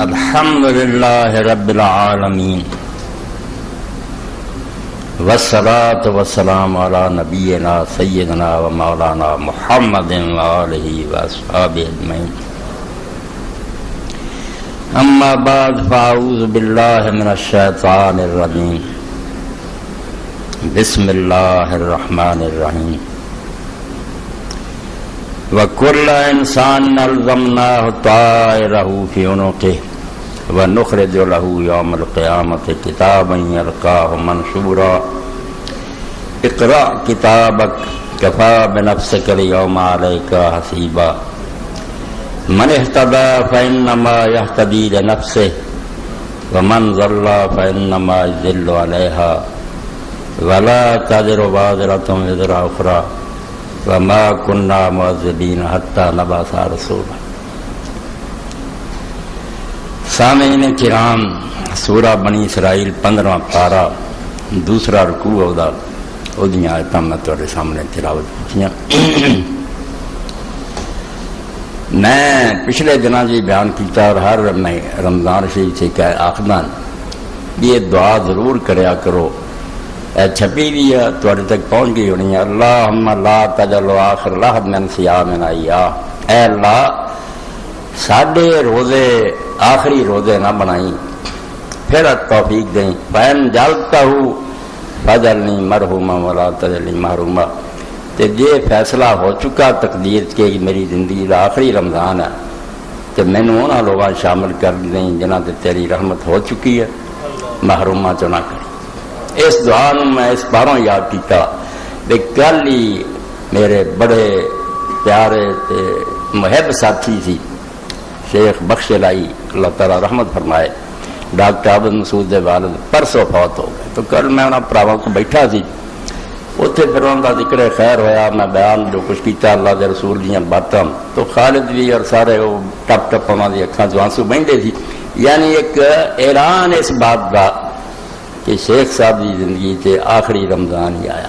الحمد للہ رب العالمین والصلاة والسلام علی نبینا سیدنا و مولانا محمد وآلہ واصحابہ اجمعین اما بعد فاعوذ باللہ من الشیطان الرجیم بسم اللہ الرحمن الرحیم وَكُلَّ إِنسَانٍ أَلْزَمْنَاهُ طَائِرَهُ فِي عُنُقِهِ وَنُخْرِجُ لَهُ يَوْمَ الْقِيَامَةِ كِتَابًا يَلْقَاهُ مَنْشُورًا اقْرَأْ كِتَابَكَ كَفَى بِنَفْسِكَ الْيَوْمَ عَلَيْكَ حَسِيبًا مَنِ اهْتَدَى فَإِنَّمَا يَهْتَدِي لِنَفْسِهِ وَمَنْ ضَلَّ فَإِنَّمَا يَضِلُّ عَلَيْهَا وَلَا تَزِرُ وَازِرَةٌ وِزْرَ أُخْرَى وما كنا معذبین حتی نبعث رسولا۔ سامعین کرام، سورہ بنی اسرائیل 15واں پارہ دوسرا رکوع ہودا اودیاں آیتاں میں تواڈے سامنے تلاوت کیتیاں۔ میں پچھلے دنوں جی بیان کیتا اور ہر میں رمضان شریف سے آخدا یہ دعا ضرور کریا کرو، چھپی بھی ہے تواڈے تک پہنچ گئی ہونی ہے۔ اللہم لا تجعل آخر لحظ من صیامنا ایاہ، اے اللہ ساڈے روزے آخری روزے نہ بنائی، پھر توفیق دیں۔ فَإِن جَعَلْتَهُ فَاجْعَلْنِي مَرْحُومًا وَلَا تَجْعَلْنِي مَحْرُومًا، تے یہ فیصلہ ہو چکا تقدیر کہ میری زندگی کا آخری رمضان ہے تو مینوں انہاں لوگاں شامل کر دیں جنہاں تے تیری رحمت ہو چکی ہے، محرومہ چ نہ کر۔ اس دعا میں اس باروں یاد کیتا کہ کل ہی میرے بڑے پیارے تے محب ساتھی سی شیخ بخش لائی، اللہ تعالیٰ رحمت فرمائے، ڈاکٹر عابد مسعود دے والد پرسوں فوت ہو گئے۔ تو کل میں انہاں پراواں کو بیٹھا سی، اتنے پھر انہاں دا ذکر خیر ہویا، میں بیان جو کچھ کیتا اللہ دے رسول دیاں باتاں، تو خالد بھی اور سارے وہ ٹپ ٹپ انہاں دی اکھاں چوں آنسو بہندے سی، یعنی ایک اعلان اس بات دا کہ شیخ صاحب کی زندگی سے آخری رمضان ہی آیا،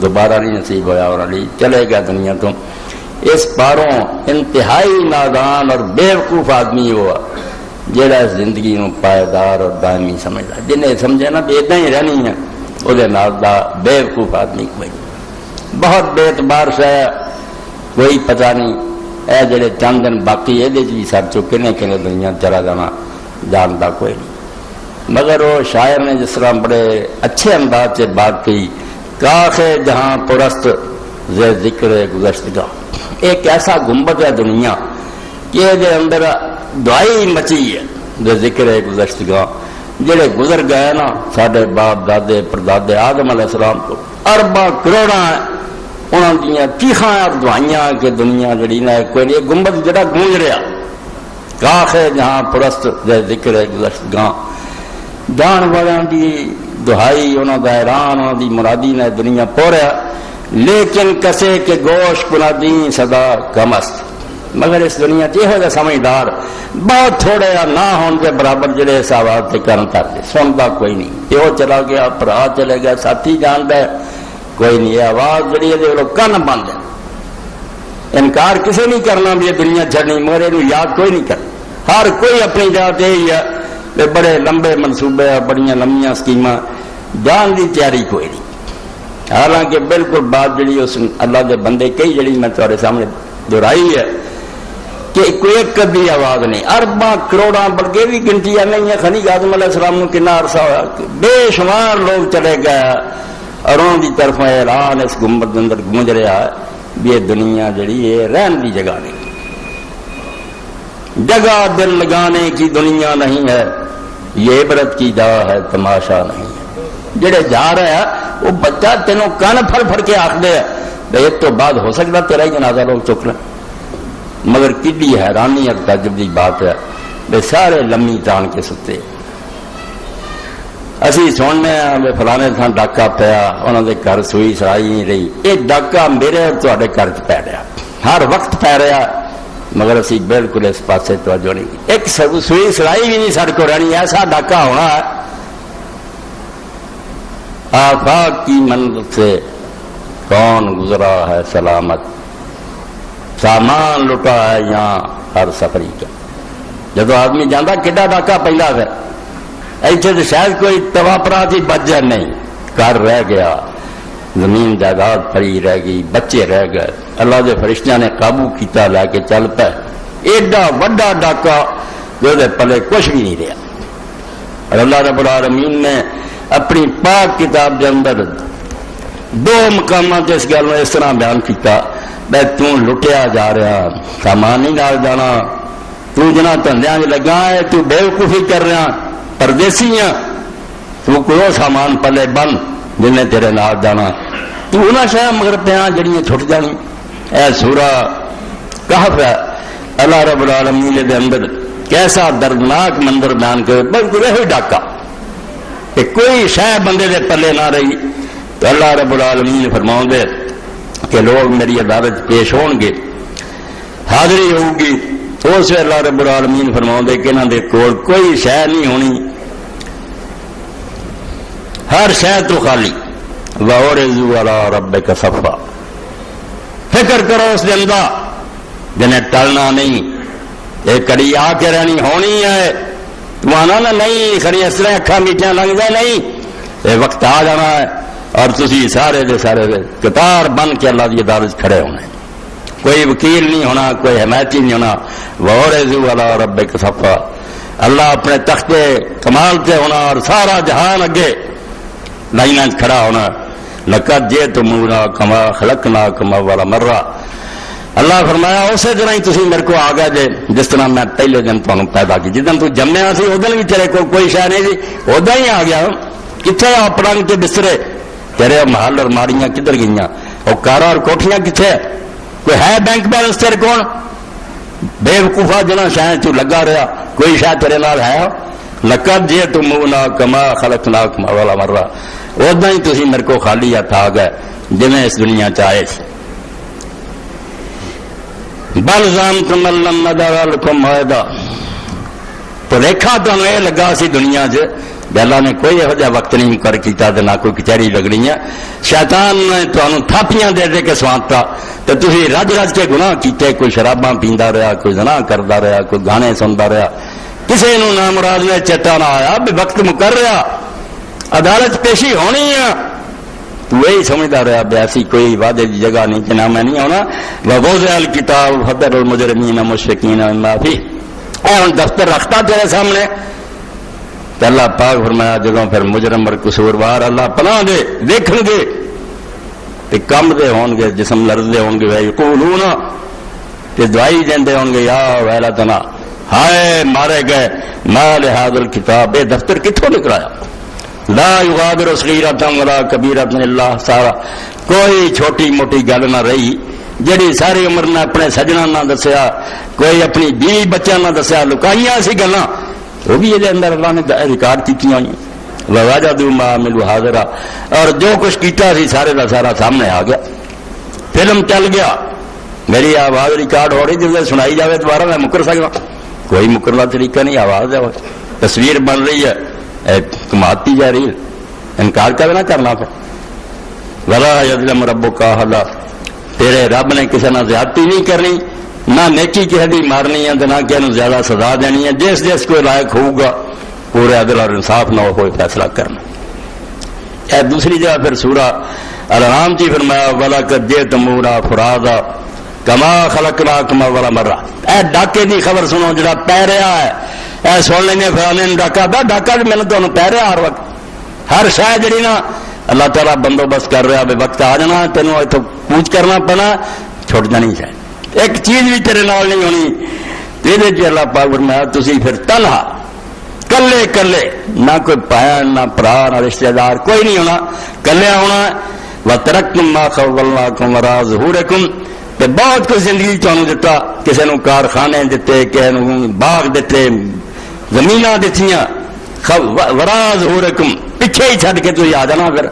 دوبارہ نہیں نصیب ہویا اور علی چلے گیا دنیا تو۔ اس پاروں انتہائی نادان اور بیوقوف آدمی ہوا جہاں اس زندگی نو پائیدار اور دائمی سمجھتا، جنہیں سمجھے نا بھی ادھا ہی رہنی ہے وہ بیوقوف آدمی کوئی بہت بے اعتبار سے کوئی پتہ نہیں، اے جڑے چند دن باقی یہ بھی سر چکے نے کہ دنیا چلا جانا جانتا کوئی نہیں۔ مگر وہ شاعر نے جس طرح بڑے اچھے انداز سے بات کی، کاخ جہاں پرست زِ ذکر گزشتگاہ، ایک ایسا گنبد ہے دنیا کہ دے اندر دعائی مچی ہے زِ ذکر گزشتگاہ، جڑے گزر گئے نا ساڈے باپ دادے پردادے آدم علیہ السلام تو ارباں کروڑاں انہاں دیاں چیخاں اور دعائیاں کہ دنیا جڑی نا کوئی نہیں، گنبد جڑا گونج رہا، کاخ جہاں پرست زِ ذکر گزشتگاہ، جان والوں کی دہائی انہوں کا اعلان انہوں کی مرادی نے دنیا پوریا، لیکن کسے کے گوش کنادی صدا کمست، مگر اس دنیا یہ ہے سمجھدار بہت تھوڑے نہ ہون کے برابر جڑے اس آواز سے کرن کرتے، سنتا کوئی نہیں، یہ چلا گیا برا چلے گیا ساتھی جانتا ہے کوئی نہیں، یہ آواز جڑی ہے کن بند ہے، انکار کسے نہیں کرنا بھی یہ دنیا چھڑنی، مگر یہ یاد کوئی نہیں کرنا، ہر کوئی اپنی جات یہی ہے، بڑے لمبے منصوبے بڑی لمبیاں سکیماں، جان کی تیاری کوئی نہیں۔ حالانکہ بالکل بات جڑی اس اللہ دے بندے کئی جڑی میں تمہارے سامنے دہرائی ہے کہ کوئی ایک کبھی آواز نہیں، ارباں کروڑاں بلکہ بھی گنتی نہیں ہے، خنی آدم علیہ السلام کو کنا عرصہ ہوا، بے شمار لوگ چلے گئے اور انہوں کی طرف اعلان اس گنبد اندر گونج رہا ہے بھی یہ دنیا جڑی ہے رہن کی جگہ نہیں، جگہ دل لگانے کی دنیا نہیں ہے، یہ عبرت کی جا ہے تماشا نہیں ہے۔ جڑے جا رہے ہیں وہ بچہ تینوں کن پھڑ پھڑ کے آخدے ہے اس تو بعد ہو سکتا تیرا ہی جنازہ لوگ چک لیں، مگر کڈی حیرانی اور تعجب کی بات ہے بے سارے لمی تان کے ستے، اسی سننے ہیں فلانے تھان ڈاکہ پیا انہوں نے گھر سوئی سرائی نہیں رہی، یہ ڈاکہ میرے اور تواڈے گھر چ پی رہا، ہر وقت پی رہا، مگر اسی بالکل اس پاسے توجہ نہیں کی، ایک سوئی سرائی بھی نہیں سڑ کو رہنی، ایسا ڈاکہ ہونا ہے۔ آفاق کی منزل سے کون گزرا ہے سلامت، سامان لٹا ہے یہاں ہر سفری کا، جدو آدمی جانا کڈا ڈاکا پہلا پھر ایتھے تو شاید کوئی توا پرات ہی بچ جائے، نہیں، گھر رہ گیا، زمین جائیداد پڑی رہ گئی، بچے رہ گئے، اللہ دے فرشتیاں نے قابو کیتا، لے کے چل پے، ایڈا وڈا ڈاکا جو دے پلے کچھ بھی نہیں رہا۔ اور اللہ رب العالمین نے اپنی پاک کتاب کے اندر دو مقامات اس گل میں اس طرح بیان کیتا، بے توں لٹیا جا رہا، سامان نہیں نال جانا، تو جنا دھندیاں لگا ہے، تو بے وقوفی کر رہا، پردیسی ہیں، تو کوئی سامان پلے بن جن نے تیرے نال جانا، تو انہاں شاہ مگر پیاں جڑیاں چھٹ جانی۔ اے سورہ کہف ہے، اللہ رب العالمین دے اندر کیسا دردناک منظر بیان کرے، بالکل یہ ڈاکا کہ کوئی شے بندے دے پلے نہ رہی۔ تو اللہ رب العالمین فرماؤں دے کہ لوگ میری عدالت پیش ہون گے، حاضری ہوگی، اس سے اللہ رب العالمین فرماؤں دے کہ انہاں دے کول کوئی شے نہیں ہونی، ہر شے تو خالی۔ وَعُرِضُوا عَلَىٰ رَبِّكَ صَفًّا، فکر کرو اس دن دا جنہیں ٹلنا نہیں، ایک کڑی آ کے رہنی ہونی ہے، تو آنا نا نہیں کھڑی اس طرح اکھا میٹھیاں لنگ جائے، نہیں، یہ وقت آ جانا ہے اور تسی سارے دے سارے دے قطار بن کے اللہ کی عدالت کھڑے ہونے، کوئی وکیل نہیں ہونا، کوئی حمایتی نہیں ہونا۔ وَعُرِضُوا عَلَىٰ رَبِّكَ صَفًّا، اللہ اپنے تخت کمال تے ہونا اور سارا جہان اگے لائناں کھڑا ہونا۔ لَقَدْ جِئْتُمُونَا كَمَا خَلَقْنَاكُمْ أَوَّلَ مَرَّةٍ، اللہ فرمایا اسی طرح ہی تسی میرے کو آ گئے جے جس طرح میں پہلے دن تمہیں پیدا کی، جس دن تو جمیا سی اس دن بھی تیرے کو کوئی شے نہیں سی، ادا ہی آ گیا۔ کتنے آ پلنگ کے بسترے تیرے، محل اور ماڑیاں کدھر گئیاں، اور کاراں اور کوٹھیاں کتنے، کوئی ہے بینک بیلنس تیرے کون؟ بے وقوفا جنا شاید تو لگا رہا، کوئی شاید تیرے نال ہے؟ لَقَدْ جِئْتُمُونَا كَمَا خَلَقْنَاكُمْ أَوَّلَ مَرَّةٍ، ادا ہی تسی میرے کو خالی ہاتھ آ گئے جویں اس دنیا چاہے سی۔ بل زعمتم ان لن نجعل لكم موعدا، تو دیکھا تمہیں یہ لگا سی دنیا چ اللہ نے کوئی یہو جہا وقت نہیں مقرر کیتا تے نہ کوئی کچہری لگنی ہے، شیطان نے تمہیں تھاپیاں دے دے کے سوانتا تو تسی رج رج کے گناہ کیتے، کوئی شراباں پیندا رہا، کوئی زنا کردا رہا، کوئی گانے سندا رہا، کسی نو نام مراد نے چیتا نہ آیا بھی وقت مقرر ہے، عدالت پیشی ہونی ہے، تو یہی سمجھتا رہا بے ایسی کوئی وعدے کی جگہ نہیں کہ نہ میں نہیں ہونا۔ وَوَضِعَ الْكِتَابُ فَتَرَى الْمُجْرِمِينَ مُشْفِقِينَ مِمَّا فِيهِ، اے ہن دفتر رکھتا تیرے سامنے، تو اللہ پاک فرمایا جدوں پھر مجرم اور قصوروار اللہ پناہ دے دیکھن گے تے کم دے ہون گے، جسم لرزدے ہون گے، وَيَقُولُونَ تے دعائی دیندے ہون گے، یا ویلتنا، ہائے مارے گئے، ما لِهَذَا الْكِتَابِ، یہ دفتر کتھوں نکلایا، لا یغادر صغیرۃ ولا کبیرۃ الا احصاها، کوئی چھوٹی موٹی گل نہ رہی جڑی ساری عمر نے اپنے سجنا نہ دسیا، کوئی اپنی بیوی بچیاں نہ دسیا، لکائیاں سی گلاں وہ بھی یہ اندر اللہ نے ریکارڈ کیتیاں ہوئی، ووجدوا ما عملوا حاضرا، اور جو کچھ کیتا سی سارے کا سارا سامنے آ گیا، فلم چل گیا، میری آواز ریکارڈ ہو رہی جب سنائی جاوے دوبارہ میں مکر سکتا، کوئی مکرنا طریقہ نہیں، آواز جاوے، تصویر بن رہی ہے کماتی جا رہی ہے، انکار کا نہ کرنا پھر۔ ولا یظلم ربک احدا، تیرے رب نے کسی نہ زیادتی نہیں کرنی، نہ نیکی کسی دی مارنی ہے، نہ کسی نو زیادہ سزا دینی ہے، جس جس کوئی لائق ہوگا پورے عدل اور انصاف نہ ہوئے فیصلہ کرنا۔ اے دوسری جگہ پھر سورہ الانعام جی فرمایا وَلَقَدْ جِئْتُمُونَا فُرَادَىٰ كَمَا خَلَقْنَاكُمْ أَوَّلَ مَرَّةٍ، اے ڈاکے دی خبر سنو جڑا پہ رہا ہے، اے سن لینے فلانے ڈاکا دا ڈاکا بھی میں تمہیں پہ رہا ہر وقت، ہر شے جڑی نا اللہ تعالیٰ بندوبست کر رہا بے وقت آ جانا، تینوں اتوں کوچ کرنا پڑنا، چھوٹ جانی چاہیے، ایک چیز بھی تیرے نال نہیں ہونی۔ یہ اللہ پاک فرمایا تسی پھر تنہا کلے کلے، نہ کوئی بہن نہ برا نہ رشتہ دار کوئی نہیں ہونا، کلے ہونا۔ وَتَرَكْتُم مَّا خَوَّلْنَاكُمْ وَرَاءَ ظُهُورِكُمْ، تے بہت کچھ زندگی تمہیں دتا، کسی نو کارخانے دیتے، کسی نو باغ دیتے، زمیناں دتیاں، وَرَاءَ ظُهُورِكُمْ، پیچھے ہی چھڈ کے تو آ جانا، پھر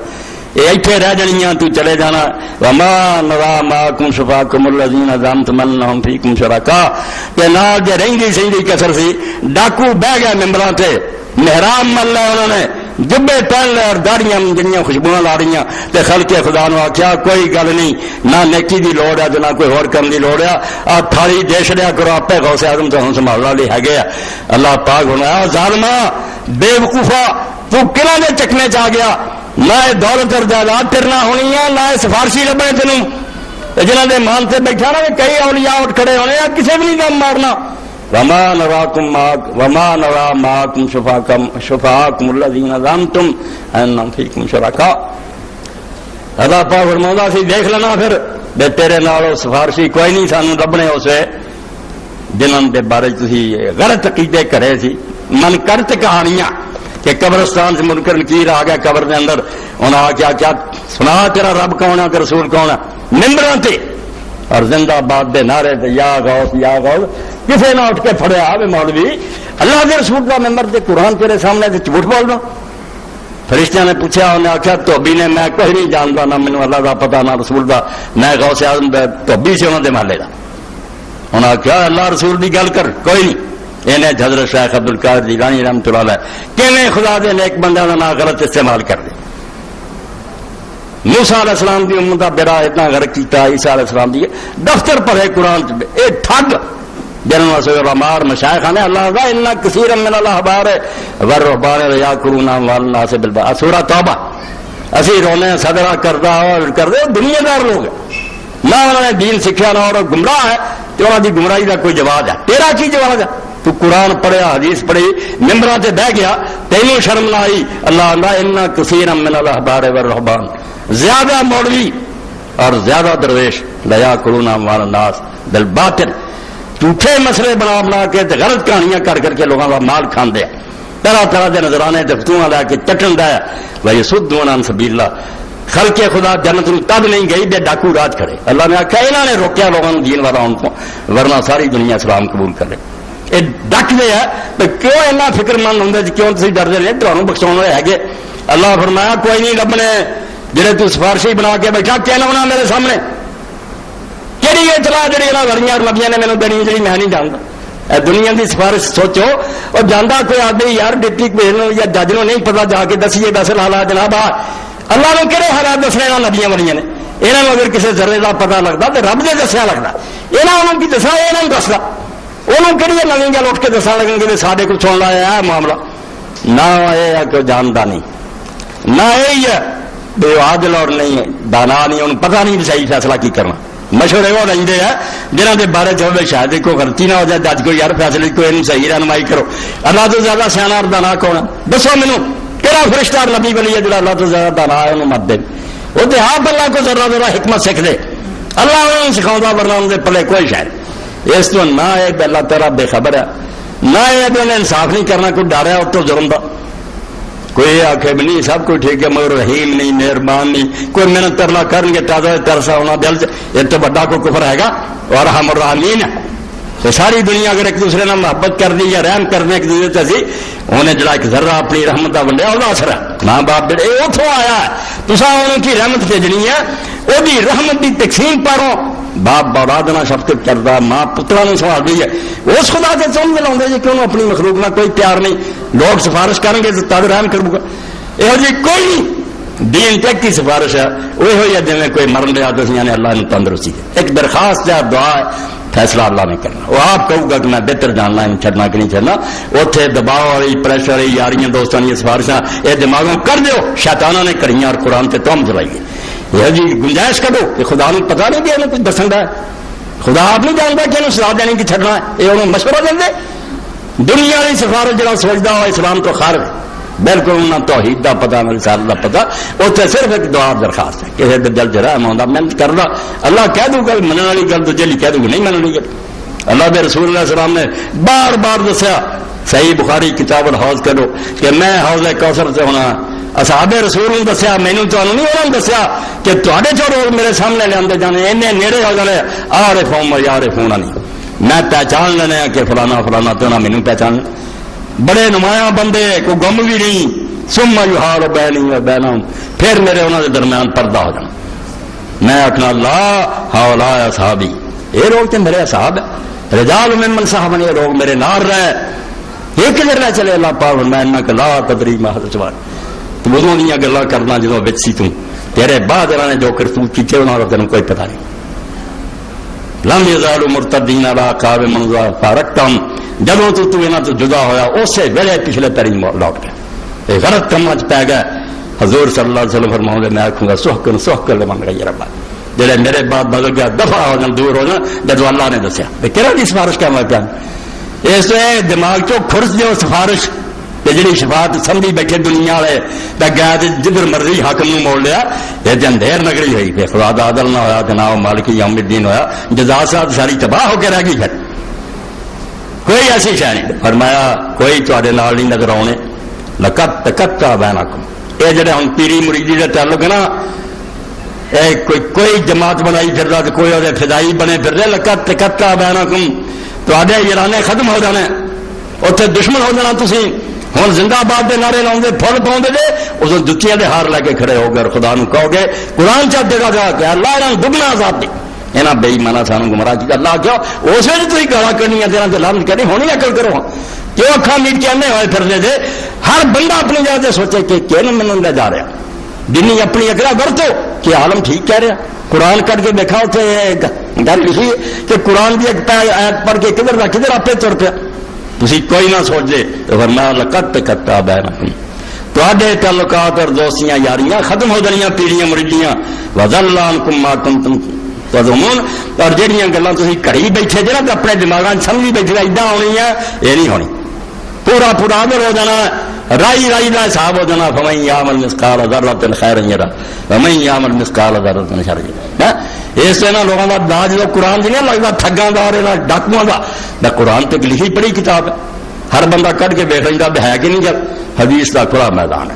یہ ایتھے رہ جانیاں، تو چلے جانا۔ وَمَا نَرَىٰ مَعَكُمْ شُفَعَاءَكُمُ الَّذِينَ زَعَمْتُمْ أَنَّهُمْ فِيكُمْ شُرَكَاءُ، کہ نال جے رہندی سہندی کسر سی، ڈاکو بہ گئے ممبراں تے، محرام مل لے انہوں نے، جبے پہن لے اور داڑیاں جنیاں خوشبو لا رہی تے خلق خدا نو آخیا کوئی گل نہیں، نہ نیکی دی لوڑ ہے نہ کوئی ہور کم دی لوڑ ہے، آ تھالی دے چھڑیا کرو آپے غوث اعظم تو سنبھال والے ہے۔ اللہ پاک ہونا ظالما بے وقوفا تو کنہاں دے چکنے چ آ گیا؟ نہ دولت اور جائیداد تیرنا ہونی ہے، نہ سفارشی لبنے تینوں جنہاں دے مان سے بیٹھا نا کئی اولیاء اٹھ کھڑے ہونے ہیں، کسی بھی نہیں دم مارنا۔ وما نرى معكم شفعاءكم الذين زعمتم انهم فيكم شركاء۔ اللہ پاک فرماتا سی دیکھ لینا پھر بے تیرے نال سفارشی کوئی نہیں سانو لبنے اسے جنہاں دے بارے تسی غلط عقیدے کرے سی، من کرت کہانیاں کہ قبرستان سے منکر نکیر آ گیا قبر دے اندر، انہاں آ کیا سنا تیرا رب کون ہے کہ رسول کون ہے، ممبراں تے اور زندہ باد دے نعرے تے یا غوث یا غوث، کسے نہ اٹھ کے پھڑیا آوے مولوی اللہ دے رسول دا ممبر تے قرآن تیرے سامنے تے جھوٹ بول رہا۔ فرشتیاں نے پوچھا، انہیں آخیا دھوبی نے میں کوئی نہیں جانتا، نہ مینوں اللہ دا پتہ نہ رسول دا، میں غوث اعظم دا دھوبی سے انہوں دے محلے دا۔ انہوں نے آخیا اللہ رسول دی گل کر، کوئی نہیں۔ انہیں حضرت شیخ عبد القادر جیلانی رحمۃ اللہ علیہ کیویں خدا دے نیک بندے دا نام غلط استعمال کر دے۔ موسیٰ علیہ السلام دی امت دا بیڑا اتنا غرق کیتا، عیسیٰ علیہ السلام دی دفتر پڑھے قرآن اے ٹھگ جنہوں سے علماء مشائخ نے اللہ دا ان کثیر من الاحبار والرهبان یاکلون اموال الناس بالباطل، سورہ توبہ۔ اسی رونے صدرہ کردہ اور کردے دنیا دار لوگ نہ انہوں نے دین سکھیا نہ اور گمراہ ہے، تو انہوں دی گمراہی کا کوئی جواب ہے؟ تیرا کی جواب ہے؟ تو قرآن پڑھیا حدیث پڑھی ممبراں تے بہ گیا، تینوں شرم نہ آئی؟ اللہ اللہ ان کثیر من الاحبار والرهبان، زیادہ مولوی اور زیادہ درویش لیاکلون اموال الناس بالباطل، جھوٹے مسئلے بنا کے غلط کہانیاں کر کے لوگوں کا مال کھاندے، طرح طرح کے نظرانے دفتوں لے کے چٹن دیا ویسدون عن سبیل اللہ۔ خلق خدا جنت نو تب نہیں گئی بے ڈاکو راج کھڑے، اللہ نے آخیا انہوں نے روکیا لوگوں دین والا ان کو، ورنہ ساری دنیا اسلام قبول کر لے۔ یہ ڈکتے ہیں تو کیوں اینا فکر مند ہوں جی، کیوں تھی ڈرتے رہے تمہیں بخشاؤ ہے گے؟ اللہ فرمایا کوئی نہیں لبنے جڑے تو سفارشی بنا کے بیٹھا کیا لونا میرے سامنے، کہڑی یہ چلا جی لڑیاں اور لبیاں نے مینوں دینی جی میں نہیں جانتا دنیا کی سفارش سوچو، اور جانا کوئی آدمی یار ڈپٹی کمشنر یا جج نو نہیں پتا جا کے دسیے دس حالات جناب اللہ نے کہڑے حالات دسنے یہاں نبیاں والیاں نے، یہاں اگر کسی ذرے کا پتا لگتا تو رب نے دسیا لگتا، یہاں کی دسا یہ دستا انہوں کہڑی نویں گل اٹھ کے دسا لگیں گے سارے کچھ سن لایا ہے معاملہ نہ یہ کہ جانتا نہیں، نہ یہی ہے بے عادل اور نہیں دانا نہیں، انہوں پتا نہیں صحیح فیصلہ کی کرنا، مشورے وہ لیں ہیں جنہوں کے بارے چاہے شاید کوئی غلطی نہ ہو جائے، جج کو یار فیصلے کو صحیح رہنمائی کرو۔ اللہ تو زیادہ سیاح اور دانا کون ہے؟ دسو مینو کہڑا فرشتہ نبی بلی ہے جڑا اللہ تو زیادہ دانا ہے انہوں مت دے، وہ تو آپ اللہ کو ذرا ذرا حکمت سیکھ دے، اللہ انہوں سکھاؤں ورنہ ان کے پلے کوئی شاید اس تو نہ ہے کہ اللہ تعالیٰ بے خبر ہے، نہ ہے کہ انہیں انصاف نہیں کرنا، کوئی ڈر ہے اس تو جرم کا، کوئی آخے بھی نہیں سب کچھ ٹھیک ہے مگر رحیم نہیں مہربان نہیں، کوئی محنت کرنا کریں گے تازہ ترسا ہونا دل یہ تو بڑا کو کفر ہے گا، اور ہم الرحمین ہے تو ساری دنیا اگر ایک دوسرے نے محبت کر دی یا رحم کرنے ایک دوسرے سے انہیں جڑا ایک ذرہ اپنی رحمت کا ونڈیا وہ اثر ہے، ماں باپ جڑے اتوں آیا ہے تصا انہوں کی رحمت بھیجنی ہے، وہ رحمت کی تقسیم پارو، باپ اولاد نہ شفقت کرتا، ماں پترا نے سوال دی ہے، اس خدا کے چون ملا جی کہ انہوں اپنی مخلوق نہ کوئی پیار نہیں، لوگ سفارش کریں گے تو تب رحم کروں گا، یہ جی کوئی نہیں دین تک کی سفارش ہے وہ ہوئی ہے جی کوئی مرن دیا تو نے اللہ نے تندرستی ہے، ایک درخواست ہے دعا ہے، فیصلہ اللہ نے کرنا، وہ آپ کہوں گا کہ میں بہتر جاننا ہے چھڑنا کہ نہیں چھڑنا، اتنے دباؤ والی پریشر والی یاریاں دوستوں کی سفارشاں یہ دماغوں کر دیو، شیطانوں نے کریاں اور قرآن سے تم چلائیے، یہ جی گنجائش کرو کہ خدا نے پتا نہیں کہ انہیں کچھ دسن ہے، خدا آپ نہیں جانتا کہ انہوں سزا دینی کی چھڑنا ہے، یہ انہوں مشورہ دیں دے، دنیا کی سفارش جہاں سوچتا ہوا اسلام تو خارج بالکل انہوں توحید کا پتا نہ رسالت کا پتا، اتنے صرف ایک دعا درخواست ہے کسی کے دل چ رحم آتا محنت کرنا، اللہ کہہ دوں گا منع والی گل تو جلی کہہ دوں گا نہیں من والی گل، اللہ کے رسول اللہ السلام نے بار بار دسیا، صحیح بخاری کتاب الحوض کرو کہ میں حوض کوثر سے ہونا، اصحاب رسول نے دسیا مینوں تمہیں نہیں، انہوں نے دسیا کہ تے چو لوگ میرے سامنے لے جانے اینے نیڑے ہو جانے عارفون و یعرفون نہیں، میں پہچان لینا کہ فلانا فلانا تو نہ مینوں پہچان، بڑے نمایاں بندے کو گم بھی نہیں، ثم یحال بینی و بینہم، پھر میرے انہوں کے درمیان پردہ ہو جانا، میں آخنا لا ہؤلاء اصحابی، یہ لوگ تو میرے اصحاب ہے، رجال ممن صحابنی، یہ لوگ میرے نار رہے، یہ کدھر نہ چلے، اللہ پاک میں انک لا تدری ما حدث بعد، وضو دیا گلا کرنا جدوں وچ سی تیرے بعد انہوں نے جو کرتوت کیتے انہوں نے تینوں کوئی پتہ نہیں. لم یزالوا مرتدین علی اعقابہم منذ فارقتہم، جدوں تو انہاں تو جدا ہویا اسی ویلے پچھلے پیری لوٹ گیا. یہ غلط کام وچ پی گیا. حضور صلی اللہ علیہ وسلم فرماؤں گے میں آکھوں گا سحقن سحقن لمن غیر اللہ، جڑے میرے بعد بدل گیا دفع ہو جان دور ہو جان جدوں اللہ نے دسیا کہڑا دی سفارش کر پیا. اس دماغ چو کھرس دیو سفارش جی شفاعت سمجھی بیٹھے دنیا والے گیا جدھر مرضی حاکم نو موڑ لیا. یہ جندیر نگری ہوئی پھر خدا دا عدل نہ ہویا جناب مالک یوم الدین ہویا، جزا ساتھ ساری تباہ ہو کے رہ گئی. پھر کوئی ایسی شے نہیں. فرمایا کوئی تواڈے نال نہیں نظر آنے. لقد تقطع بینکم، یہ جڑے ہن پیری مریدی دا تعلق ہے نا، کوئی جماعت بنائی پھر رہا کوئی وہ فدائی بنے پھر رہے. لقد تقطع بینکم، تواڈے یارانے ختم ہو جانے، اتنے دشمن ہو جانا. تسی ہوں زندہ باد کے نعرے لاؤ فل پاؤ دے اس جتیاں دے ہار لے کے کھڑے ہو گئے. خدا نو کہو گے قرآن چاہ دے گا کہ اللہ انہوں دگنا آزاد دے. یہاں بے ایمانہ سانو گمراہ کیا. اللہ کیا اس ویل تھی گالا کرنی ہے تیرا لانت کرنی ہونی عقل کرو. کیوں اکھاں میٹ کے انے ہوئے پھرنے دے. ہر بندہ اپنی جگہ سے سوچے کہ کیوں مینوں لے جا رہا. دینی اپنی اکڑا ورتو کہ عالم ٹھیک کہہ رہا. قرآن کٹ کے دیکھا اتنے گل لکھی کہ قرآن کی ایک آیت پڑھ کے کدھر کا کدھر آپ تر پیا. تسی کوئی نہ سوچ دے. فرمایا لقد تقطع بینکم، تواڈے تعلقات اور دوستیاں یاریاں ختم ہو جانیاں پیڑیاں مریدیاں. وضل عنکم ما کنتم تظنون، اور جہاں گلاں تسی کری بیٹھے جے نا اپنے دماغاں سمجھی بیٹھے ایڈا ہونی ہے یہ نہیں ہونی. پورا پورا عمل ہو جانا، رائی رائی کا حساب ہو جانا. فمن یعمل مثقال ذرۃ خیرا یرہ ومن یعمل مثقال ذرۃ شرا یرہ. اس طرح لوگوں کا داج جو قرآن نہیں لگتا ٹھگاں کا ڈاکواں کا. میں قرآن تک لکھی پڑھی کتاب ہے، ہر بندہ کٹ کے دیکھ لینا ہے کہ نہیں. جب حدیث کا کھلا میدان ہے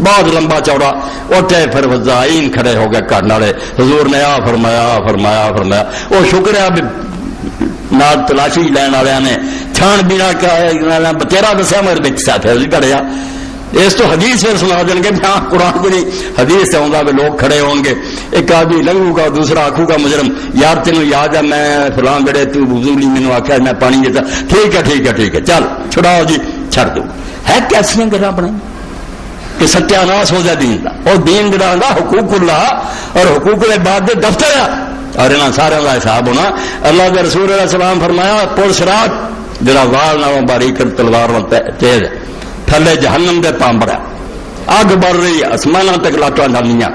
بہت لمبا چوڑا. اٹھے پھر وزائین کھڑے ہو گئے کرنے والے. حضور نے آ فرمایا فرمایا فرمایا. وہ شکر ہے نال تلاشی لین والے نے چھان بینا تیرا دسیا مگر بچ ساتھ کھڑیا. اس تو حدیث پھر سنا دیں گے ہاں قرآن کو نہیں حدیث سے آؤں بھی لوگ کھڑے ہوں گے. ایک آدمی لنگو گا دوسرا آخو گا مجرم یار تینوں یاد ہے میں فلاں گڑے تو وضو لی مینوں آخیا میں پانی دیتا. ٹھیک ہے ٹھیک ہے ٹھیک ہے چل چھڑاؤ جی چھڑ دو. ہے کیسیاں گلاں بنائی کہ ستیہ ناس ہو جائے دین کا. اور دین جڑا ہوندا حقوق اللہ اور حقوق کے بعد دے دفتر ہے اور انہاں سارے کا حساب ہونا. اللہ کے رسول علیہ السلام فرمایا پل صراط جڑا وال نالوں باریک تلوار تیز تھلے جہنم دے پامبڑا اگ بڑھ رہی آسمانوں تک لاٹاں ڈالنیاں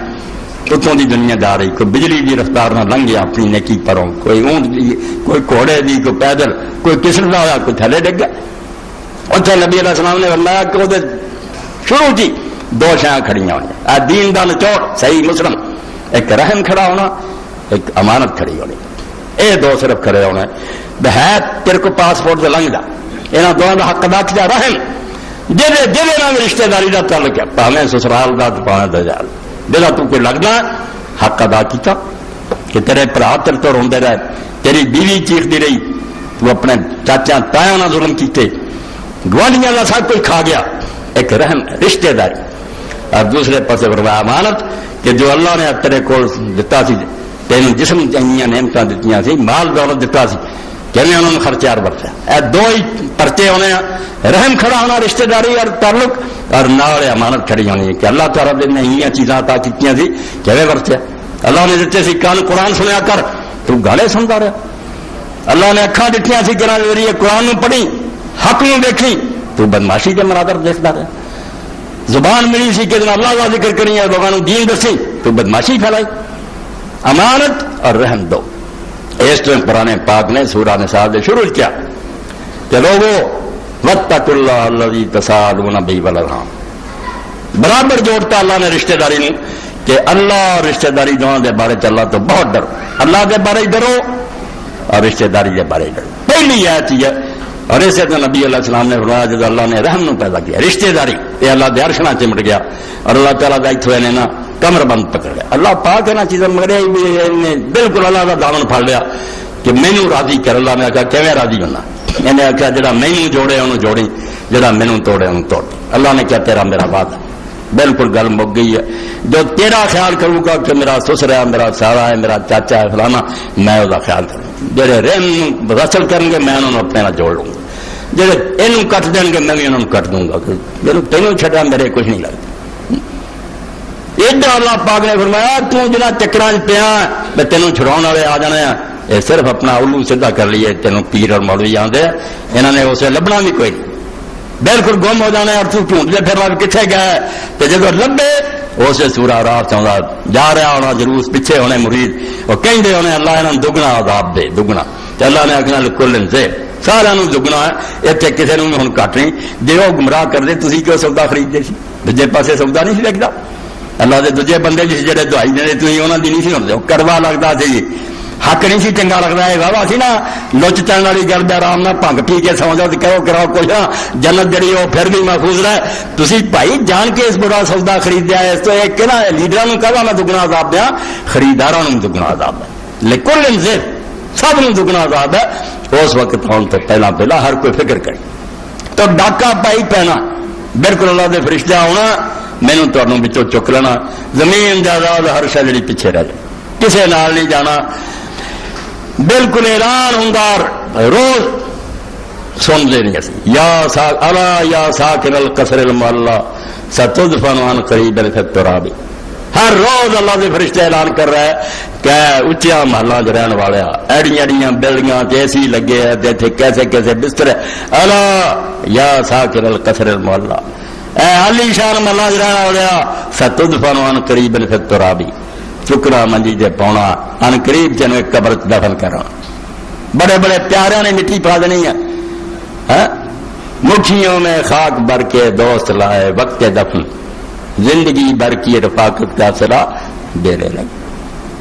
اتوں دی دنیا جا رہی. کوئی بجلی کی رفتار نہ لنگے اپنی نیکی پروں. کوئی اونٹ دی کوئی گھوڑے دی کوئی پیدل کوئی کسر دا ہوا کوئی تھلے ڈگ گیا. اتنے نبی علیہ السلام نے فرمایا کہ وہ شروع کی دو شیاں کھڑیاں ہونی. دین دا نچوڑ صحیح مسلم ایک رحم کھڑا ہونا ایک امانت کھڑی ہونی. یہ دو صرف کھڑے ہونا. بحیت تیرے کو پاسپورٹ سے لنگ جا یہاں دونوں کا حق ادا کیا. رحم جہاں رشتے داری کا تعلق ہے پاویں سسرال کا پاویں دجال جہاں تو کوئی لگنا حق ادا کیتا کہ تیرے برا تیرے تو روندے رہے تیری بیوی چیختی رہی تو اپنے چاچا تایا نہ ظلم کیتے گوانڈیاں کا سب کچھ کھا گیا. ایک رحم رشتے داری. اور دوسرے پاسے فرمایا امانت کہ جو اللہ نے تیرے کو دتا سی تینوں جسم چاہیے نعمتاں دتیاں سی مال دولت دتا سی کہنے انہوں نے خرچار برتیا. اے دو ہی پرچے ہونے رحم کھڑا ہونا رشتے داری اور تعلق اور نال امانت کھڑی ہونی ہے کہ اللہ تعالیٰ نے یہ چیزاں عطا کیتیاں سی کیویں برتیا. اللہ نے دیتے سی کان قرآن سنیا کر تو گالے سنتا رہا. اللہ نے اکھاں دتیاں سی کہ ذریعے قرآن نو پڑھی حق نو دیکھی تو بدماشی کے مناظر دیکھتا رہا. زبان ملی سی کہ اللہ کا ذکر کری ہے لوگوں دین دسی تو بدماشی پھیلائی. امانت اور رحم دو. اس طرح قرآن پاک نے سورہ نساء سے شروع کیا کہ لوگوں واتقوا اللہ الذی تساءلون بہ والارحام. برابر جوڑتا اللہ نے رشتہ داری نے کہ اللہ اور رشتہ داری دونوں کے بارے چ اللہ تو بہت ڈرو. اللہ کے بارے ڈرو اور رشتہ داری کے بارے ڈرو. پہلی آیت ہے. اور اسے تو نبی علیہ السلام نے فرمایا جب اللہ نے رحم نو پیدا کیا رشتہ داری یہ اللہ دے عرش نال چمٹ گیا اور اللہ تعالیٰ کا اتوں نے نا کمر بند پکڑ لیا. اللہ پاک ہے نا چیزیں مگر بالکل اللہ کا دامن پھڑ لیا کہ مینوں راضی کر. اللہ نے آخیا کیویں راضی ہونا. انہیں آخیا جڑا مینوں جوڑے انہوں جوڑی جڑا مینوں توڑے انہوں توڑ. اللہ نے کیا تیرا میرا بات بالکل گل مک گئی ہے. جو تیرا خیال کروں گا کہ میرا سسرا ہے میرا سارا ہے میرا چاچا ہے فلانا میں وہ خیال کروں. جڑے رحم رسل کریں گے میں انہوں اپنے نال جوڑ لوں گا. جڑے یہ کٹ دیں گے میں بھی انہوں کٹ دوں گا. میرے تینوں چھڈا میرے کچھ نہیں لگتا. ایڈا اللہ پاک نے فرمایا تو جنہ چکراں پیا تینوں چھڑاؤن والے آ جانے ہیں، یہ صرف اپنا الو سیدھا کر لیے تینوں پیر اور مولوی آتے ہیں، انہوں نے اسے لبنا بھی کوئی نہیں، بالکل گم ہو جانا اور تو ڈھونڈتے پھرنا بھی کتنے گئے، تو جب لبے اسے سورا راہ چاہتا جا رہا ہونا جلوس پیچھے ہونے مرید وہ کہیں ہونے اللہ انہوں دگنا عذاب دے دگنا، تو اللہ نے آخنا کل سے سارا دگنا ہے، اتنے کسی نے ہوں کٹ نہیں جی وہ گمراہ کر دے تھی کیوں سودا خریدتے سی، دوجے پاسے سودا نہیں سی لگتا، اللہ کے دوجے بندے جی جہاں دوائی دے تھی انہوں کی نہیں سی ہوتے کڑوا لگتا سی، حق نہیں سی چنگا لگتا ہے واہ سی نا لچ چلنے والی گل آرام نہ بھنگ پی کے سو جاؤ کرو کراؤ کچھ جنت جڑی وہ پھر بھی محفوظ رہے، تھی بھائی جان کے اس برا سودا خریدیا ہے، اس تو ایک نا لیڈروں کہا میں دگنا عذاب دیا، خریداروں دگنا عذاب ہے، لیکن انسان سب نو دگنا عذاب ہے۔ اس وقت ہونے تو پہلا ہر کوئی فکر کرے تو ڈاکا پائی پینا بالکل اللہ دے فرشتے آنا مینوں تمہوں بچوں چک لینا، زمین جائیداد ہر شے جڑی پیچھے رہ جائے، کسے نال نہیں جانا، بالکل اعلان ہوں روز سن دے نہیں اسی یا الا یا ساکن القصر المعلی ستدفن عن قریب فی التراب، ہر روز اللہ کے فرشتے اعلان کر رہا ہے کہ اچیا محلہ چ رہن والے ایڑیاں ایڑیاں بلڈنگاں اے سی لگے ہیں تے کیسے کیسے بستر الا یا ساکن القصر المعلی، اے علی شان محلہ چ رہن والے ستدفن عن قریب فی التراب، چکنا منجی دے پاؤنا ان قریب تینوں ایک قبر دفن کرنا، بڑے بڑے پیاروں نے مٹی پا دینی ہے، مٹھیوں میں خاک بھر کے دوست لائے وقت دفن، زندگی بھر کی رفاقت کا صلاح دیرے لگے،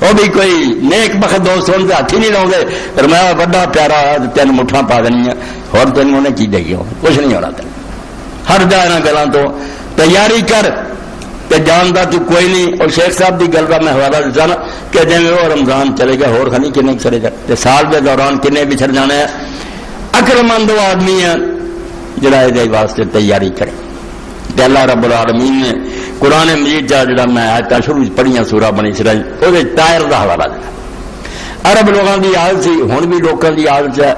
وہ بھی کوئی نیک بخت دوست ہونے سے ہاتھ ہی نہیں لاؤ گے، پر میں بڑا پیارا تین مٹھا پا دینی ہے اور تینوں نے کی دے گی کچھ نہیں ہونا تین، ہر جا یہاں گلوں تو تیاری کر کہ جانتا تو کوئی نہیں، اور شیخ صاحب کی گل کا میں حوالہ دیتا نا کہ جی وہ رمضان چلے گا ہور خنی کنے چلے گا، سال کے دوران کنے بچھڑ جانے ہیں، عقل مند وہ آدمی ہے جڑا یہ واسطے تیاری کرے، کہ اللہ رب العالمین نے قرآن مجید جڑا میں آیت شروع پڑھیاں سورہ بنی اسرائیل وہ طائر کا حوالہ دیتا، عرب لوگوں کی عادت سی ہوں بھی لوگوں کی عادت ہے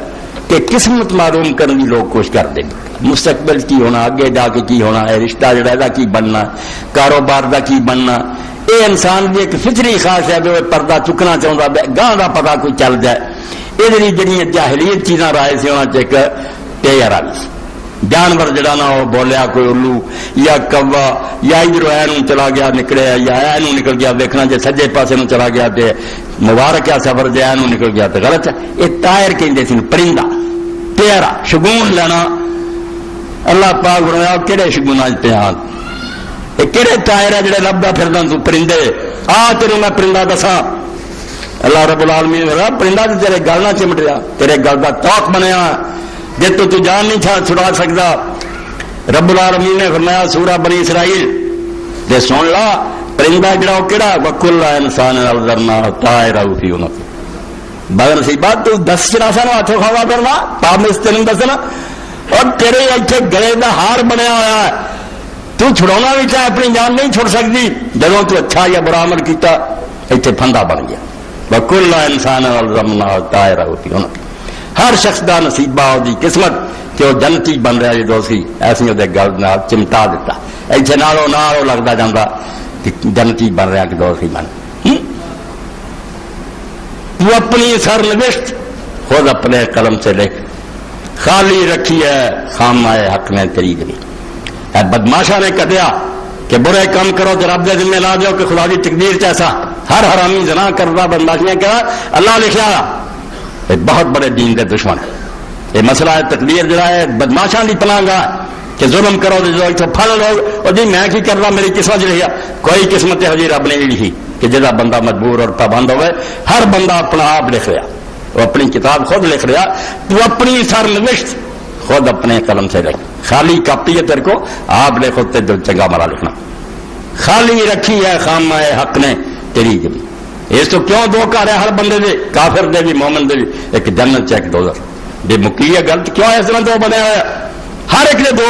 کہ قسمت معلوم کرنے کی لوگ کوشش کرتے ہیں، مستقبل کی ہونا، اگے جا کے کی ہونا ہے، رشتہ جڑا کی بننا، کاروبار دا کی بننا، یہ انسان کی ایک فطری خاص ہے کہ پردہ چکنا چاہتا گاہ کا پتا کوئی چل جائے، یہ جڑی جاہلیت چیزاں رائے سے ہونا چاہیے ٹیر والی جانور جڑا نا وہ بولیا کوئی الو یا کوا یا ادھر اے چلا گیا نکلے یا اے نکل گیا، دیکھنا جی سجے پاسے نو چلا گیا تے مبارک ہے سفر جی اے نکل گیا تو غلط ہے، یہ طائر کہتے سن پرندہ پیارا شگون لینا، اللہ پاک فرمایا کہڑے شگونا پیان یہ کہڑے طائر ہے جڑے لبدا پھردا تو پرندے آ تینوں میں پرندہ دساں، اللہ رب العالمین نے پرندہ تو تیرے گل نہ چمٹیا، تیرے گل کا توق بنیا جی تو جان نہیں چھڑا سکتا، رب العالمین نے فرمایا سورہ بنی اسرائیل جی سن لا پرندہ جڑا وہ کہڑا وکل انسان الزرنا طائر فی عنق، بدن سی بات تو دس چلا سا ہاتھوں کھاوا کرنا پامس تین دسنا، اور تیرے اتنے گلے کا ہار بنیا ہوا ہے، تو چھڑانا بھی چاہے اپنی جان نہیں چھوڑ سکتی، جدوں تو اچھا یا برا عمل کیتا اتنے پھندا بن گیا، وکل انسان الزرنا طائر فی عنق، ہر شخص کا نصیبہ وہ قسمت کہ وہ جنتی بن رہا ہے دوستی ایسی وہ گل چمٹا دیتا، ایسے نالوں نال لگتا جاتا کہ جنتی بن رہا کہ دوستی بن، تو اپنی سر نوشت خود اپنے قلم سے لکھ، خالی رکھی ہے خامہ حق نے تیری بھی، بدماشا نے کہا کہ برے کام کرو تو رب دے ذمہ لا جاؤ کہ خدا کی تقدیر چیسا، ہر حرامی زنا کرتا بدماشیاں کرا اللہ لکھا، یہ بہت بڑے دین کے دشمن ہے، یہ مسئلہ ہے تقدیر جڑا ہے بدماشاں دی پناہ گاہ کہ ظلم کرو تو پھل لوگ اور جی میں کی کرنا میری قسمت لکھا، کوئی قسمت ہے رب نے نہیں لکھی کہ جہاں بندہ مجبور اور پابند ہوئے، ہر بندہ اپنا آپ لکھ رہا، وہ اپنی کتاب خود لکھ رہا، تو اپنی سر نوشت خود اپنے قلم سے لکھ، خالی کاپی ہے تیرے کو آپ لکھو تے چنگا مرا لکھنا، خالی رکھی ہے خامہ حق نے تیری جمی، اس تو کیوں دو کر رہا ہر بندے دے، کافر دے بھی مومن دے بھی، ایک جنت چیک دوزخ جی مکی ہے غلط کیوں اس طرح دو بنے ہوا ہر ایک نے دو،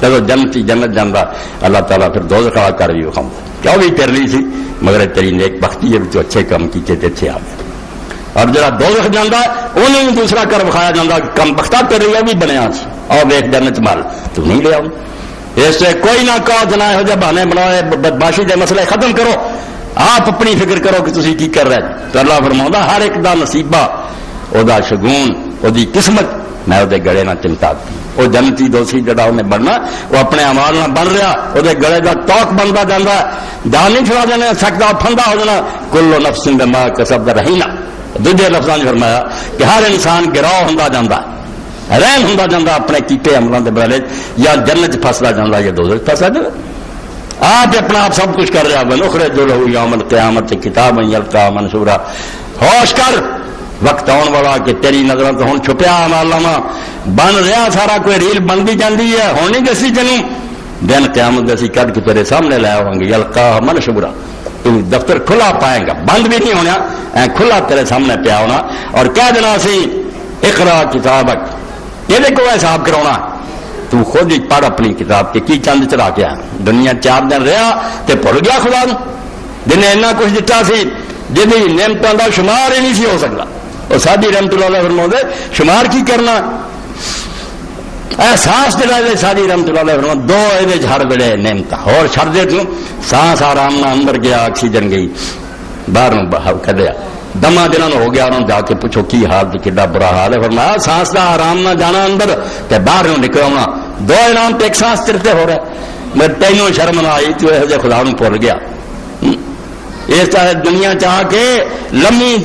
چلو جنتی جنت جانا اللہ تعالیٰ پھر دوزخ کھڑا کر بھی وہ کیوں بھی کر لی سی مگر تیری نیک بختی ہے تو اچھے کام کیتے تے اچھے آ گئے، اور جڑا دوزخ جانا انہوں بھی دوسرا کر بکھایا جاتا کم بختہ کر رہی ہے بھی بنیا سی اور ویخ جنت مال تو نہیں لیا اس سے کوئی نہ کہو جنا یہو جہ بہانے بنائے بدماشی دے مسئلے ختم کرو، آپ اپنی فکر کرو کہ تسی کی کر رہے. تو اللہ فرماؤں ہر ایک دا نصیبہ او دا شگون او دی قسمت میں وہ گڑے نہ چمتا دی. وہ جنتی دوسی جڑا انہیں بننا وہ اپنے امال نہ بن رہا، وہ گڑے کا توق بنتا جانا، جان نہیں چھڑا دینا سکتا، ٹھنڈا ہو جانا. کلو نفس بما کسبت رہینا. دوجے لفظوں نے فرمایا کہ ہر انسان گراہ ہوندا جاندا، رحم ہوندا جاندا اپنے کیتے عملوں کے بدلے، یا جنت پھسدا جاندا یا دوزخ پھسدا جاندا. آپ اپنا آپ سب کچھ کر رہا. ونخرج لہ یوم القیامت کتابا یلقاہ منشورا. ہوش کر، وقت آن والا کہ تیری نظروں تو ہوں چھپیا مالاما بن رہا سارا، کوئی ریل بن بھی جاتی ہے، ہوں نہیں دسی تینوں. دن قیامت دسی کٹ کے تیرے سامنے لے آؤں گے. یلقاہ منشورا، تو دفتر کھلا پائے گا، بند بھی نہیں ہونا، کھلا تیرے سامنے پیا ہونا. اور کہہ دینا سی اقرا کتابک، یہ کو حساب کراؤنا، تو خود ہی پڑھ اپنی کتاب کے کی چند چلا کے آیا. دنیا 4 دن رہا تے بھول گیا خدا نو، جنہیں اتنا کچھ دتا سی جی نعمتوں کا شمار ہی نہیں سی ہو سکتا. اور سادی رحمت اللہ علیہ فرماؤں دے شمار کی کرنا. احساس دلا دے سادی رحمت اللہ علیہ فرماؤں دو یہ ہر ویلے نعمت اور چھڑ دے تو سانس آرام نہ اندر گیا، آکسیجن گئی باہر کھدیا، دما جنہوں نے ہو گیا انہوں نے جا کے پوچھو کی حال کڈا برا حال ہے. فرمایا سانس کا آرام نہ جانا اندر تے باہر نکل آنا، دو انعام تے ایک سانس ترتے ہو رہا ہے. میں تینوں شرم نہ آئی تو یہ خدا نو بھول گیا. اس طرح دنیا چاہ کے لمبی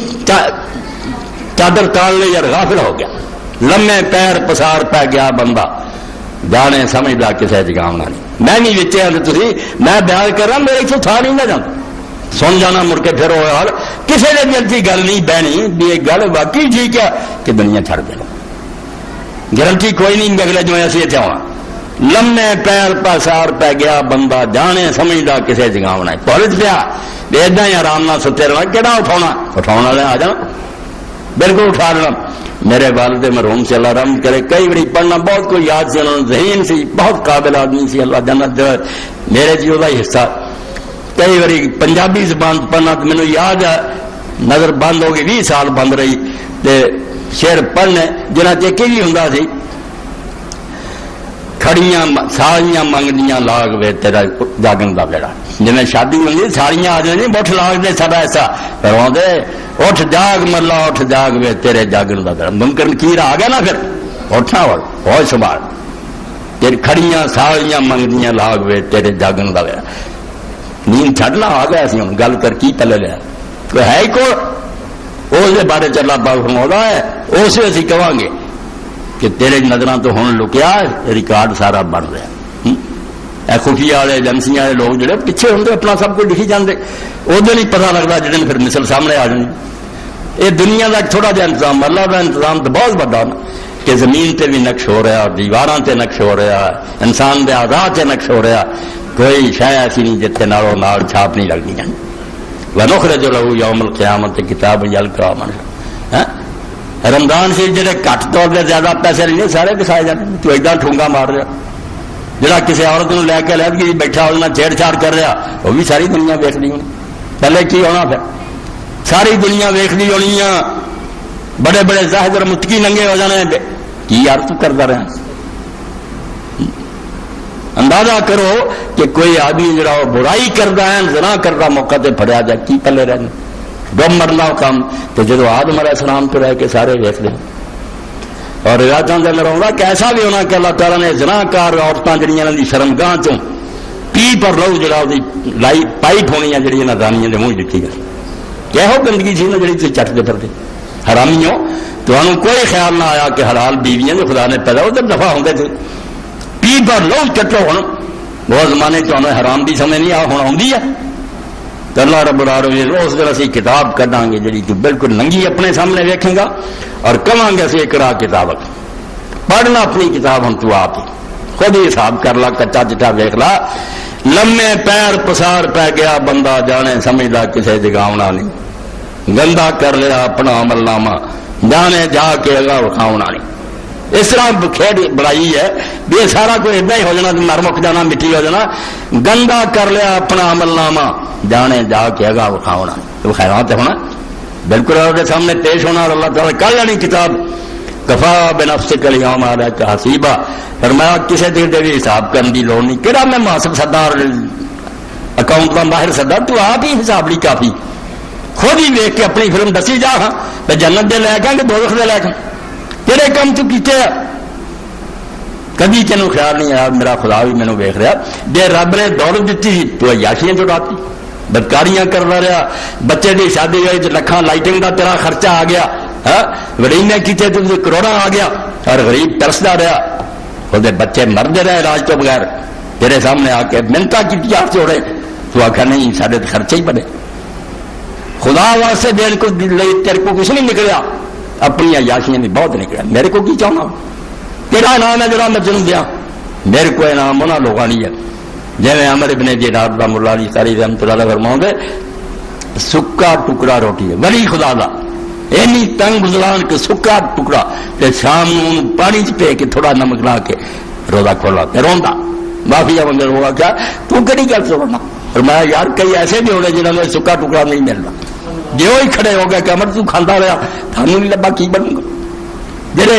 چادر تال لے یار غافل ہو گیا، لمے پیر پسار پہ گیا بندہ، جانے سمجھدا کسے جگامنا نہیں. میں نہیں وچے ہوں تھی میں بیان کر رہا، میرے تو تھا نہیں نہ جانا سن جانا مڑ کے پھر ہو کسی نے دل کی گل نہیں بہنی بھی یہ گل واقعی ٹھیک ہے کہ دنیا چھڑ دینا. گارنٹی کوئی نہیں اگلے جو ایسی اتنے آنا. لمے پیر پسار پہ گیا بندہ، جانے سمجھدا کسے جگامنا پہلے پیا ایدا ہی آرام نہ ستے رہنا. کہڑا اٹھاؤ والے آ جانا بالکل اٹھا لینا. میرے والد مرحوم سے اللہ رحم کرے کئی بڑی پڑھنا بہت کوئی یاد سے انہوں نے ذہین سی، بہت قابل آدمی سی، اللہ جنت دے. میرے جی وہ حصہ کئی بڑی پنجابی زبان پڑھنا تو مینوں یاد ہے، نظر بند ہو گئی 20 سال بند رہی تے شعر پڑھنے جنہ چیک بھی ہوں سی کھڑیاں ساریاں منگدیاں لاگ وے تیرا جاگن دا بیڑا. جنہیں شادی ہوئی ساریاں آ جائیں بٹھ لاگ دے سارا ایسا کروا دے اٹھ جاگ ملا اٹھ جاگ وے تیرے جاگن دا بیڑا. ممکن کیر آ گیا نا پھر اٹھنا وال ہوش سنبھال تیری کھڑیاں ساریاں منگدیاں لاگ وے تیرے جاگن دا بیڑا. نیند چھڈنا آ گیا سی ہوں گل کر کی پلے لیا تو ہے ہی کو اس بارے چلا باغ فرما ہے اسے اسی کہاں گے کہ تیرے نظراں تو ہوں لکیا ریکارڈ سارا بن رہا. خفیہ والے ایجنسیاں والے لوگ جڑے پیچھے ہوں اپنا سب کچھ لکھی جاندے ادھر نہیں پتا لگتا جن پھر مثل سامنے آ جانی. یہ دنیا کا تھوڑا جہا انتظام، اللہ کا انتظام تو بہت بڑا کہ زمین تے بھی نقش ہو رہا، دیواراں تے نقش ہو رہا، انسان دے اعضاء تے نقش ہو رہا. کوئی شے ایسی نہیں جتنے نالوں نال چھاپ نہیں لگنی جانی. ونخرج لہ یوم القیامت کتاب یلقاہ منشورا. رمضان سے جڑے گھٹ طور پہ زیادہ پیسے نہیں سارے دکھائے جاتے. تو ایڈا ٹھونگا مار رہا جڑا کسی عورت نو لے کے لہدگی بیٹھا ہونا چھیڑ چھاڑ کر رہا وہ بھی ساری دنیا ویکھ لی ہونی. پہلے کی ہونا پھر ساری دنیا ویکھ لی ہونی. بڑے بڑے زاہد اور متقی ننگے ہو جانے کی یار تو کرتا رہا. اندازہ کرو کہ کوئی آدمی جڑا برائی کرتا ہے زنا کرتا موقع تے پھڑیا جائے کی پلے رہنے ڈم مرنا کام. تو جدو آدم علیہ السلام تو رہ کے سارے ویکھ لیں اور رواجوں کے اندر آؤں کہ ایسا بھی ہونا کہ اللہ تعالیٰ نے زناکار عورتیں جہاں کی شرمگاہ چوں پی پر لو جڑا لائی پائپ ہونی ہے جہاں نادانیاں کے منہ دیتی گئی. یہو گندگی سی نا جی تھی چٹتے پھرتے حرامی ہو. تو کوئی خیال نہ آیا کہ حلال بیویاں جو خدا نے پیدا ادھر دفاع ہوتے تھے پی پر لو چٹو ہوں. بہت زمانے چاہوں حرام بھی سمجھ نہیں آ ہوں آؤں ہے. تو اللہ رب العالمین اس دن اسی کتاب کڈاں گے جی تو بالکل ننگی اپنے سامنے ویکھیں گا اور کہاں گے اسی اقرا کتابک پڑھنا اپنی کتاب ہم تو آپ ہی خود ہی حساب کر لا کچا چٹا ویکھ لا. لمے پیر پسار پہ گیا بندہ جانے سمجھدا کسے جگاونا نہیں. گندا کر لیا اپنا عمل نامہ جانے جا کے اگا وکھاونا نہیں. اس طرح کھیڈ بڑائی ہے بھی سارا کوئی ادا ہی ہو جانا مر مک جانا مٹی ہو جانا. گندا کر لیا اپنا عمل نامہ جانے جا کے اگا وکھاونا. وکھانا تو ہونا بالکل کے سامنے پیش ہونا اور اللہ تعالیٰ کل لینی کتاب کفا بنفسک الیوم علیک حسیبا، فرمایا کسی دے بھی حساب کرنے کی لوڑ نہیں، کہڑا میں محاسب سردار اکاؤنٹ کا ماہر سردار، تو آپ ہی حساب نہیں کافی، خود ہی ویک کے اپنی فلم دسی جا، ہاں میں جنت دے لے گا کہ دوزخ دے لے گا، کہڑے کام تو کیتے ہیں؟ کبھی تینوں خیال نہیں آیا میرا خدا بھی مینوں ویکھ رہا، جے رب نے دولت دیتی تو عیاشیاں چڑھاتی، بدکاریاں کرتا رہا، بچے کی شادی ہوئی لکھاں لائٹنگ کا تیرا خرچہ آ گیا، وڑینے کیتے تو کروڑاں آ گیا، اور غریب ترسدا رہا، وہ بچے مرد رہے علاج تو بغیر، تیرے سامنے آ کے منتا کی ہاتھ جوڑے، تو آخر نہیں سارے خرچے ہی بنے، خدا واسطے دین کو تیرے کو کچھ نہیں نکلیا، اپنی عیاشیاں بھی بہت نکلیا، میرے کو کی چاہنا، تیرا انعام ہے جڑا میں تینوں دیا، میرے کو انعام انہاں لوگاں نہیں ہے، جی عمر ابن دینار رحمۃ اللہ علیہ قاری رحمۃ اللہ علیہ فرماؤں گے سکا ٹکڑا روٹی ہے ولی خدا دا، اینی تنگ گزران کے سکا ٹکڑا تے شام نوں پانی چ پے کے تھوڑا نمک لا کے روزہ کھولا تے روندا معافی منگل ہوگا، کیا تو کہڑی گل سے رونا؟ فرمایا یار کئی ایسے بھی ہونے جنہوں نے سکا ٹکڑا نہیں ملنا، جو ہی کھڑے ہو گئے کہ امر تو کھانا رہا تھانوں نہیں لبا کی بنوں گا، جڑے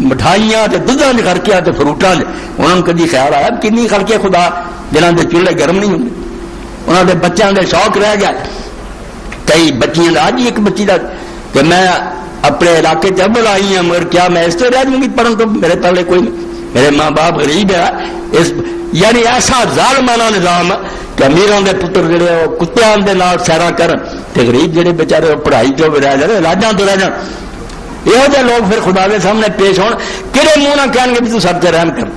مٹھائیاں تے دودھاں دے خرچے تے فروٹاں دے انہوں نے کدی خیال آیا کنی خرچے خدا جنہاں دے چولہے گرم نہیں ہوندے، انہوں دے بچیاں دے شوق رہ گیا، کئی بچیاں دا اج ایک بچی دا کہ میں اپنے علاقے چبل آئی ہوں مگر کیا میں اس سے رہ جوں گی پڑھن تو میرے پہلے کوئی نہیں، میرے ماں باپ غریب ہے، اس یعنی ایسا ظالمانہ نظام کہ امیران دے پتر جڑے وہ کتیاں دے نال سیرا کرن تے غریب جڑے بیچارے پڑھائی تو بھی رہ جائے علاجاں تو رہ جان، یہ جہ لوگ پھر خدا کے سامنے پیش ہون کہڑے منہ نہ کہن گے بھی تو سب تے رحم کر،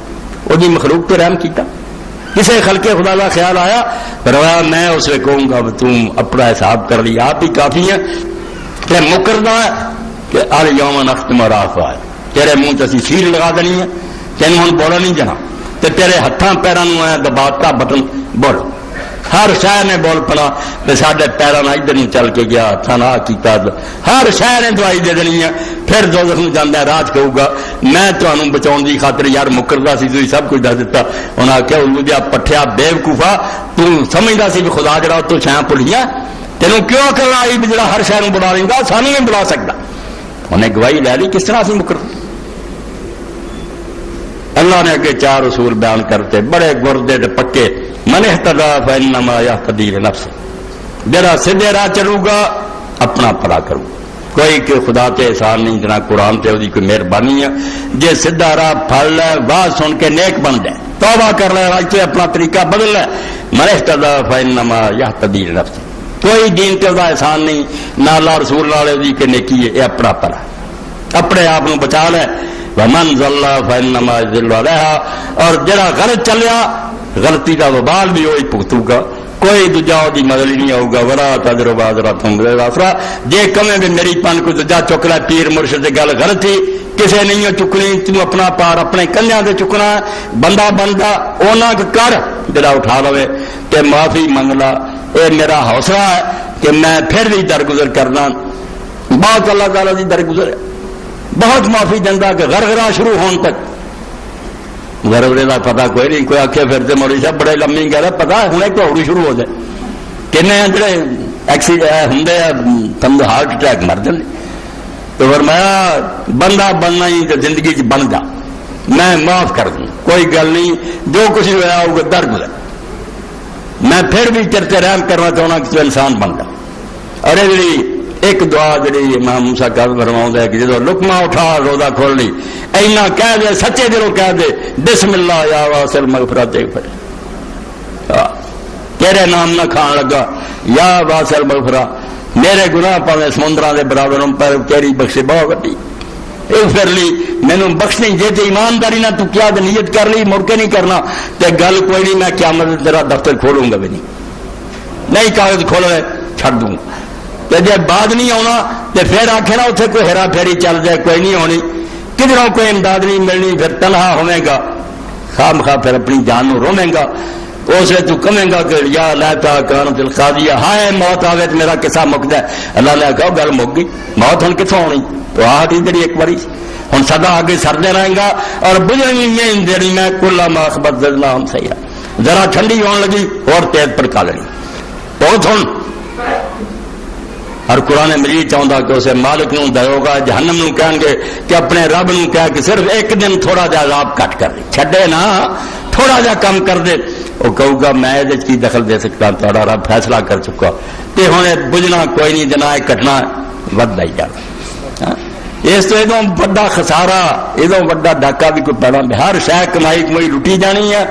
وہ دی مخلوق تو رحم کیتا، کسے خلق خدا کا خیال آیا فرمایا میں اسے کہوں گا تم اپنا حساب کر لی، آپ ہی کافی ہیں، کہ مکرنا ہے کہ الیوم نختم علی افواہہم، تیرے منہ تے سیل لگا دینی ہے، تینوں ہن بولنا نہیں جانا، تے تیرے ہتھاں پیراں نوں ہے دباتا بٹن بول، ہر شہر نے بول پڑا کہ سارے پیروں ادھر نہیں چل کے گیا ہاتھاں نہ کیتا، ہر شہر نے دوائی دے دینی ہے، پھر دوزخ نوں جاندا ہے راج کہوں گا میں تانوں بچاؤن دی خاطر یار مکردا سی تسی سب کچھ دس دیتا، انہاں آخیا اولو دیا پٹھیا بے وقوفا تو سمجھدا سی بھی خدا جڑا تو چھاں بھلیاں تینوں کیوں عقل آئی بھی جڑا ہر شہر نوں بلا لیندا سانوں نہیں بلا سکدا، انہیں گواہی لے لی کس طرح سی مکر۔ اللہ نے اگے چار اصول بیان کرتے بڑے گردے تے پکے، من اہتدی فانما یہتدی لنفسہ، جڑا سیدھے راہ چلو گا اپنا بھلا کرو، کوئی کہ خدا تے احسان نہیں جنا قرآن تے دی کوئی مہربانی ہے، جے سیدھا راہ پھڑ لے واز سن کے نیک بن جائے توبہ کر لے راج تے اپنا طریقہ بدل لے، من اہتدی فانما یہتدی لنفسہ، کوئی دین تے دا احسان نہیں نہ اللہ رسول والے دی کہ نیکی ہے، یہ اپنا بھلا اپنے آپ کو بچا لے، ومن ضل فانما یضل علیہا، اور جڑا غلط چلیا غلطی کا وبال بھی وہی بھگتو گا، کوئی دوجا دی مدد نہیں ہوگا، ولا تجربہ ذراتم غیرا، جے کمیں بھی میری پن کو دوجا چک لے پیر مرشد دی گل غلط تھی کسے نہیں چکنی، تو اپنا پار اپنے کنیاں تے چکنا، بندہ بندہ اونا کر جڑا اٹھا لوے تے معافی منگ لا، اے میرا حوصلہ ہے کہ میں پھر بھی درگزر کرنا، بہت اللہ تعالیٰ دی درگزر ہے، بہت معافی دینا کہ غرغرہ شروع ہون تک، غرغرے کا پتا کوئی نہیں، کوئی آخے پھرتے مولوی صاحب بڑے لمبی گل پتا ہوں گھوڑی شروع ہو جائے، کنے جڑے ایکسیڈنٹ ہوں تم ہارٹ اٹیک مر جائیں، تو فرمایا بندہ بننا ہی تو زندگی چ بن جا، میں معاف کر دوں کوئی گل نہیں، جو کچھ ہوا ہوگا درگزر، میں پھر بھی چرچے رحم کرنا چاہنا کہ تو انسان بن جا۔ اور یہ جی ایک دعا جی امام موسیٰ کاظم فرماؤں ہے کہ جدو لقمہ اٹھا روزہ کھول لی اینا کہہ دے سچے دلوں کہہ دے بسم اللہ یا واسل مغفرت تیرے نام نہ کھان لگا، یا واسل مغفرت میرے گناہ پاویں سمندراں دے برابر پر تیری بخشے بہت وڈی، پھر لی مینوں بخشنی، جے تے ایمانداری نہ تو کیا نیت کر لی مڑ کے نہیں کرنا تے گل کوئی نہیں، میں قیامت تیرا دفتر کھولوں گا بھی نہیں کاغذ کھول رہے چھڑ دوں گا، تے جے بعد نہیں آنا تے پھر آخے نا اتنے کوئی ہیرا پھیری چل جائے کوئی نہیں ہونی، کدھروں کوئی امداد نہیں ملنی، پھر تنہا ہوے گا خام خواہ پھر اپنی جان نو روے گا، اس لیے تو کمیں گا کہ یا لیتا کانت القاضیہ، ہائے موت آوے تو میرا قصہ مک جائے، اللہ نے کہا گل مک گئی، موت ہن کتوں ہونی، تو آ دی جڑی ایک باری ہن سدا آگے سردے رہے گا، اور بجنی جڑی میں کلا ماخبت زدنا ہم سیاح ذرا ٹھنڈی ہون لگی اور تیز پڑکا لگی، بہت ہوں اور قرآن مجید چاہتا کہ اسے مالک نوں دروگا جہنم نوں کہیں گے کہ اپنے رب نوں کہہ کہ صرف ایک دن تھوڑا جا عذاب کٹ کر دے چھڈے نا تھوڑا جا کم کر دے وہ کہوں گا میں یہ کی دخل دے سکتا تھوڑا رب فیصلہ کر چکا تے ہوں بجنا کوئی نہیں دینا کٹنا ودتا ہی جانا اس تو ادو بڑا خسارا ادو بڑا ڈاکا بھی کوئی پینا ہر شہ کمائی کمائی لٹی جانی ہے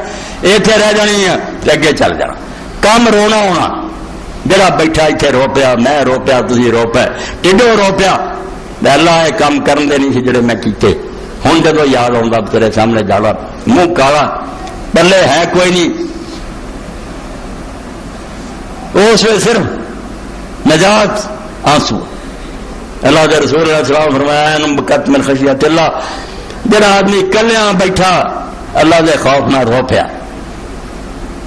اتنے رہ جانی ہے اگے چل جانا کم رونا ہونا جڑا بیٹھا اتنے رو پیا میں رو پیا تھی رو پیا ٹھڈو رو پیا اللہ یہ کام کرن دے نہیں سی جڑے میں کیتے ہوں جدو یاد آتا تیرے سامنے جانا منہ کالا پلے ہے کوئی نہیں اس میں صرف نجات آنسو اللہ کے رسول علیہ السلام فرمایا بکت من خشیت اللہ جڑا آدمی کلیاں بیٹھا اللہ کے خوف نہ رو پیا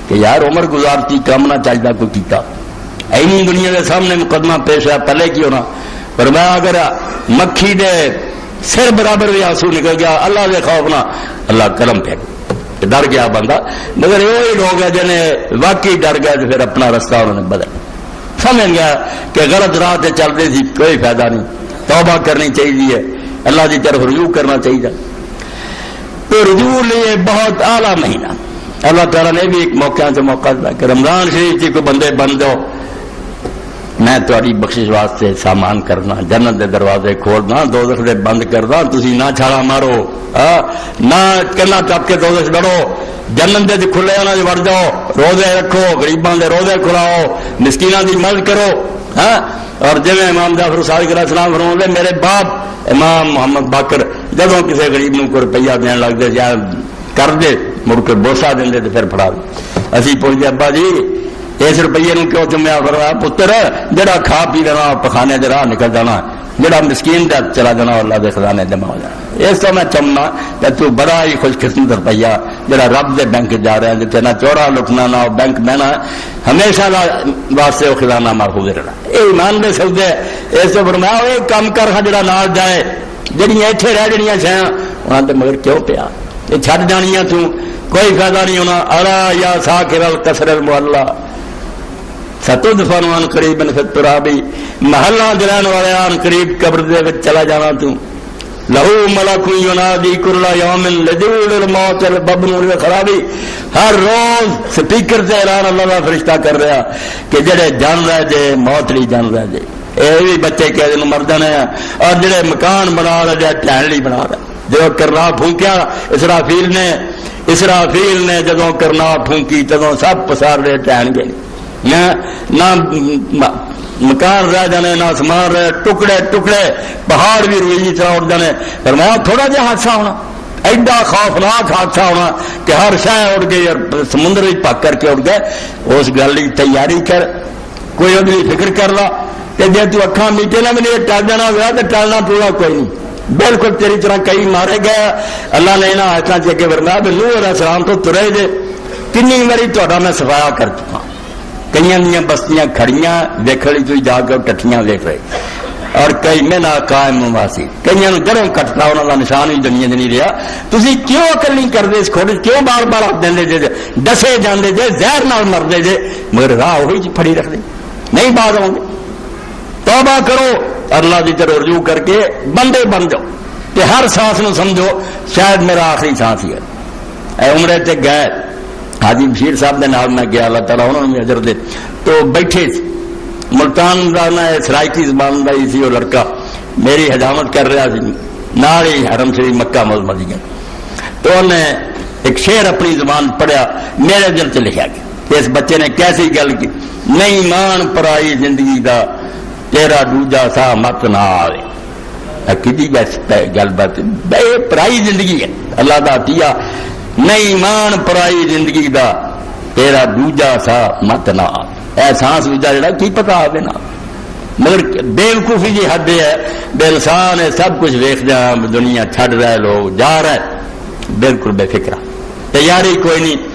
کہ یار عمر گزارتی کام نہ چاہتا کوئی کیتا اینی دنیا کے سامنے مقدمہ پیش ہے پہلے کی ہونا فرمایا اگر مکھی دے سر برابر بھی آنسو نکل گیا اللہ کے خوف نہ اللہ قلم پھینک ڈر گیا بندہ مگر وہی لوگ ہے جنہیں واقعی ڈر گیا تو پھر اپنا رستہ انہوں نے بدل سمجھ گیا کہ غلط راہ سے چل رہی تھی کوئی فائدہ نہیں توبہ کرنی چاہیے اللہ کی طرف رجوع کرنا چاہیے تو رجوع لیے بہت اعلیٰ مہینہ اللہ تعالیٰ نے بھی ایک موقع سے موقع دیا کہ رمضان شریف کی کوئی بندے بن دو میں تاری بخشش واسطے سامان کرنا جنت دے دروازے کھولنا دوزخ دے بند کرنا تسی نہ چھاڑا مارو نہ کنا ٹپ کے دوزخ ڈرو جنت دے کھلے انہاں دے وڑ جاؤ روزے رکھو غریباں دے روزے کھلاؤ مسکیناں دی مدد کرو اور جی امام جعفر صادق علیہ السلام فرماتے میرے باپ امام محمد باقر جدوں کسی غریب نوں کوئی روپیہ دین لگتے یا کر دے مڑ کے بوسا دیں تو پھر پڑھا دے اسی پوچھتے ابا جی اس روپیے نو کیوں چمیا فرمایا پتر جڑا کھا پی لینا پخانے دے راہ نکل جانا جڑا مسکین دا چلا جانا اللہ دے خزانے جمع ہو جانا اس تو میں چمنا کہ تو بڑا ہی خوش قسمت روپیہ جڑا رب دے بینک جا رہا ہے جتنے نہ چورا لٹنا نہ بینک بہنا ہمیشہ واسطے وہ خزانہ محفوظ رہنا یہ ایمان دے سودے اس تو فرمایا وہ کام کر جڑا نال جائے جڑیاں اتنے رہ جڑیاں شاید انہوں نے مگر کیوں پیا یہ چھڈ جانیاں تو کوئی فائدہ نہیں ہونا الا یا ساکر القصر المعلا ستدفن عن قریب فی التراب محلہ جلان والے عن قریب قبر دے وچ چلا جانا تو لہو ملک ینادی کل یوم لدول الموت الببن الخرابی ہر روز سپیکر سے اعلان اللہ کا فرشتہ کر رہا کہ جڑے جان رہے جے موت نہیں جان رہے جے یہ بھی بچے کہہ دن مر جانے ہیں اور جڑے مکان بنا رہے جے ٹہن نہیں بنا رہے جو کرنا پھونکیا اسرافیل نے جدوں کرنا پھونکی جدوں سب پسار رہے ٹہن گئے نہ مکان رہ جانے نہ آسمان رہے ٹکڑے ٹکڑے پہاڑ بھی روئی طرح اڑ جانے فرمایا تھوڑا جہا حادثہ ہونا ایڈا خوفناک حادثہ ہونا کہ ہر شے اڑ گئی اور سمندر پک کر کے اڑ گئے اس گل کی تیاری کر کوئی اگلی فکر کر لا کہ جی تو اکھاں میٹے نہ بھی نہیں ٹل جانا ہوا تو ٹلنا پورا کوئی نہیں بالکل تیری طرح کئی مارے گئے اللہ نے یہاں آیتاں چ کے فرمایا بھی نوح علیہ السلام تو ترے جے کنی باری تہاڈا میں صفایا کر چکا کئی دیا بستیاں کھڑیاں دیکھنے تو جا کے ٹٹیاں دیکھ رہے اور کئی مہینہ قائم واسی کئی جڑوں کٹتا انہوں کا نشان بھی دنیا نہیں رہا تھی کیوں اکل نہیں کرتے اس کھوڑ کیوں بار بار آپ دے جے ڈسے جانے جے زہر نال مرتے جے مگر راہ وہی پھڑی رکھتے نہیں بات آؤ گے توبہ کرو اللہ کی طرف رجوع کر کے بندے بن جاؤ کہ ہر سانس نو سمجھو شاید میرا آخری سانس ہی ہے اے عمرے تے گئے حاجی بشیر صاحب دے نال میں گیا اللہ تعالیٰ انہوں نے اجر دے تو بیٹھے ملتان کا سرائکی زبان کا ہی سی وہ لڑکا میری حجامت کر رہا سی نال ہی حرم شریف مکہ مدینہ تو انہیں ایک شعر اپنی زبان پڑھیا میرے دل سے لکھا گیا اس بچے نے کیسی گل کی نہیں مان پرائی زندگی دا تیرا دوجا سا مت نہ آئے گل بات پرائی زندگی ہے اللہ دا عطیہ نہیں مان پرائی زندگی دا تیرا دوجا سا مت نہ احساس دوجا جڑا کی پتا آئے نا مگر بےوقوفی جی حد ہے بے انسان ہے سب کچھ ویخ جا دنیا چھڈ رہے لوگ جا رہے بالکل بے فکر تیاری کوئی نہیں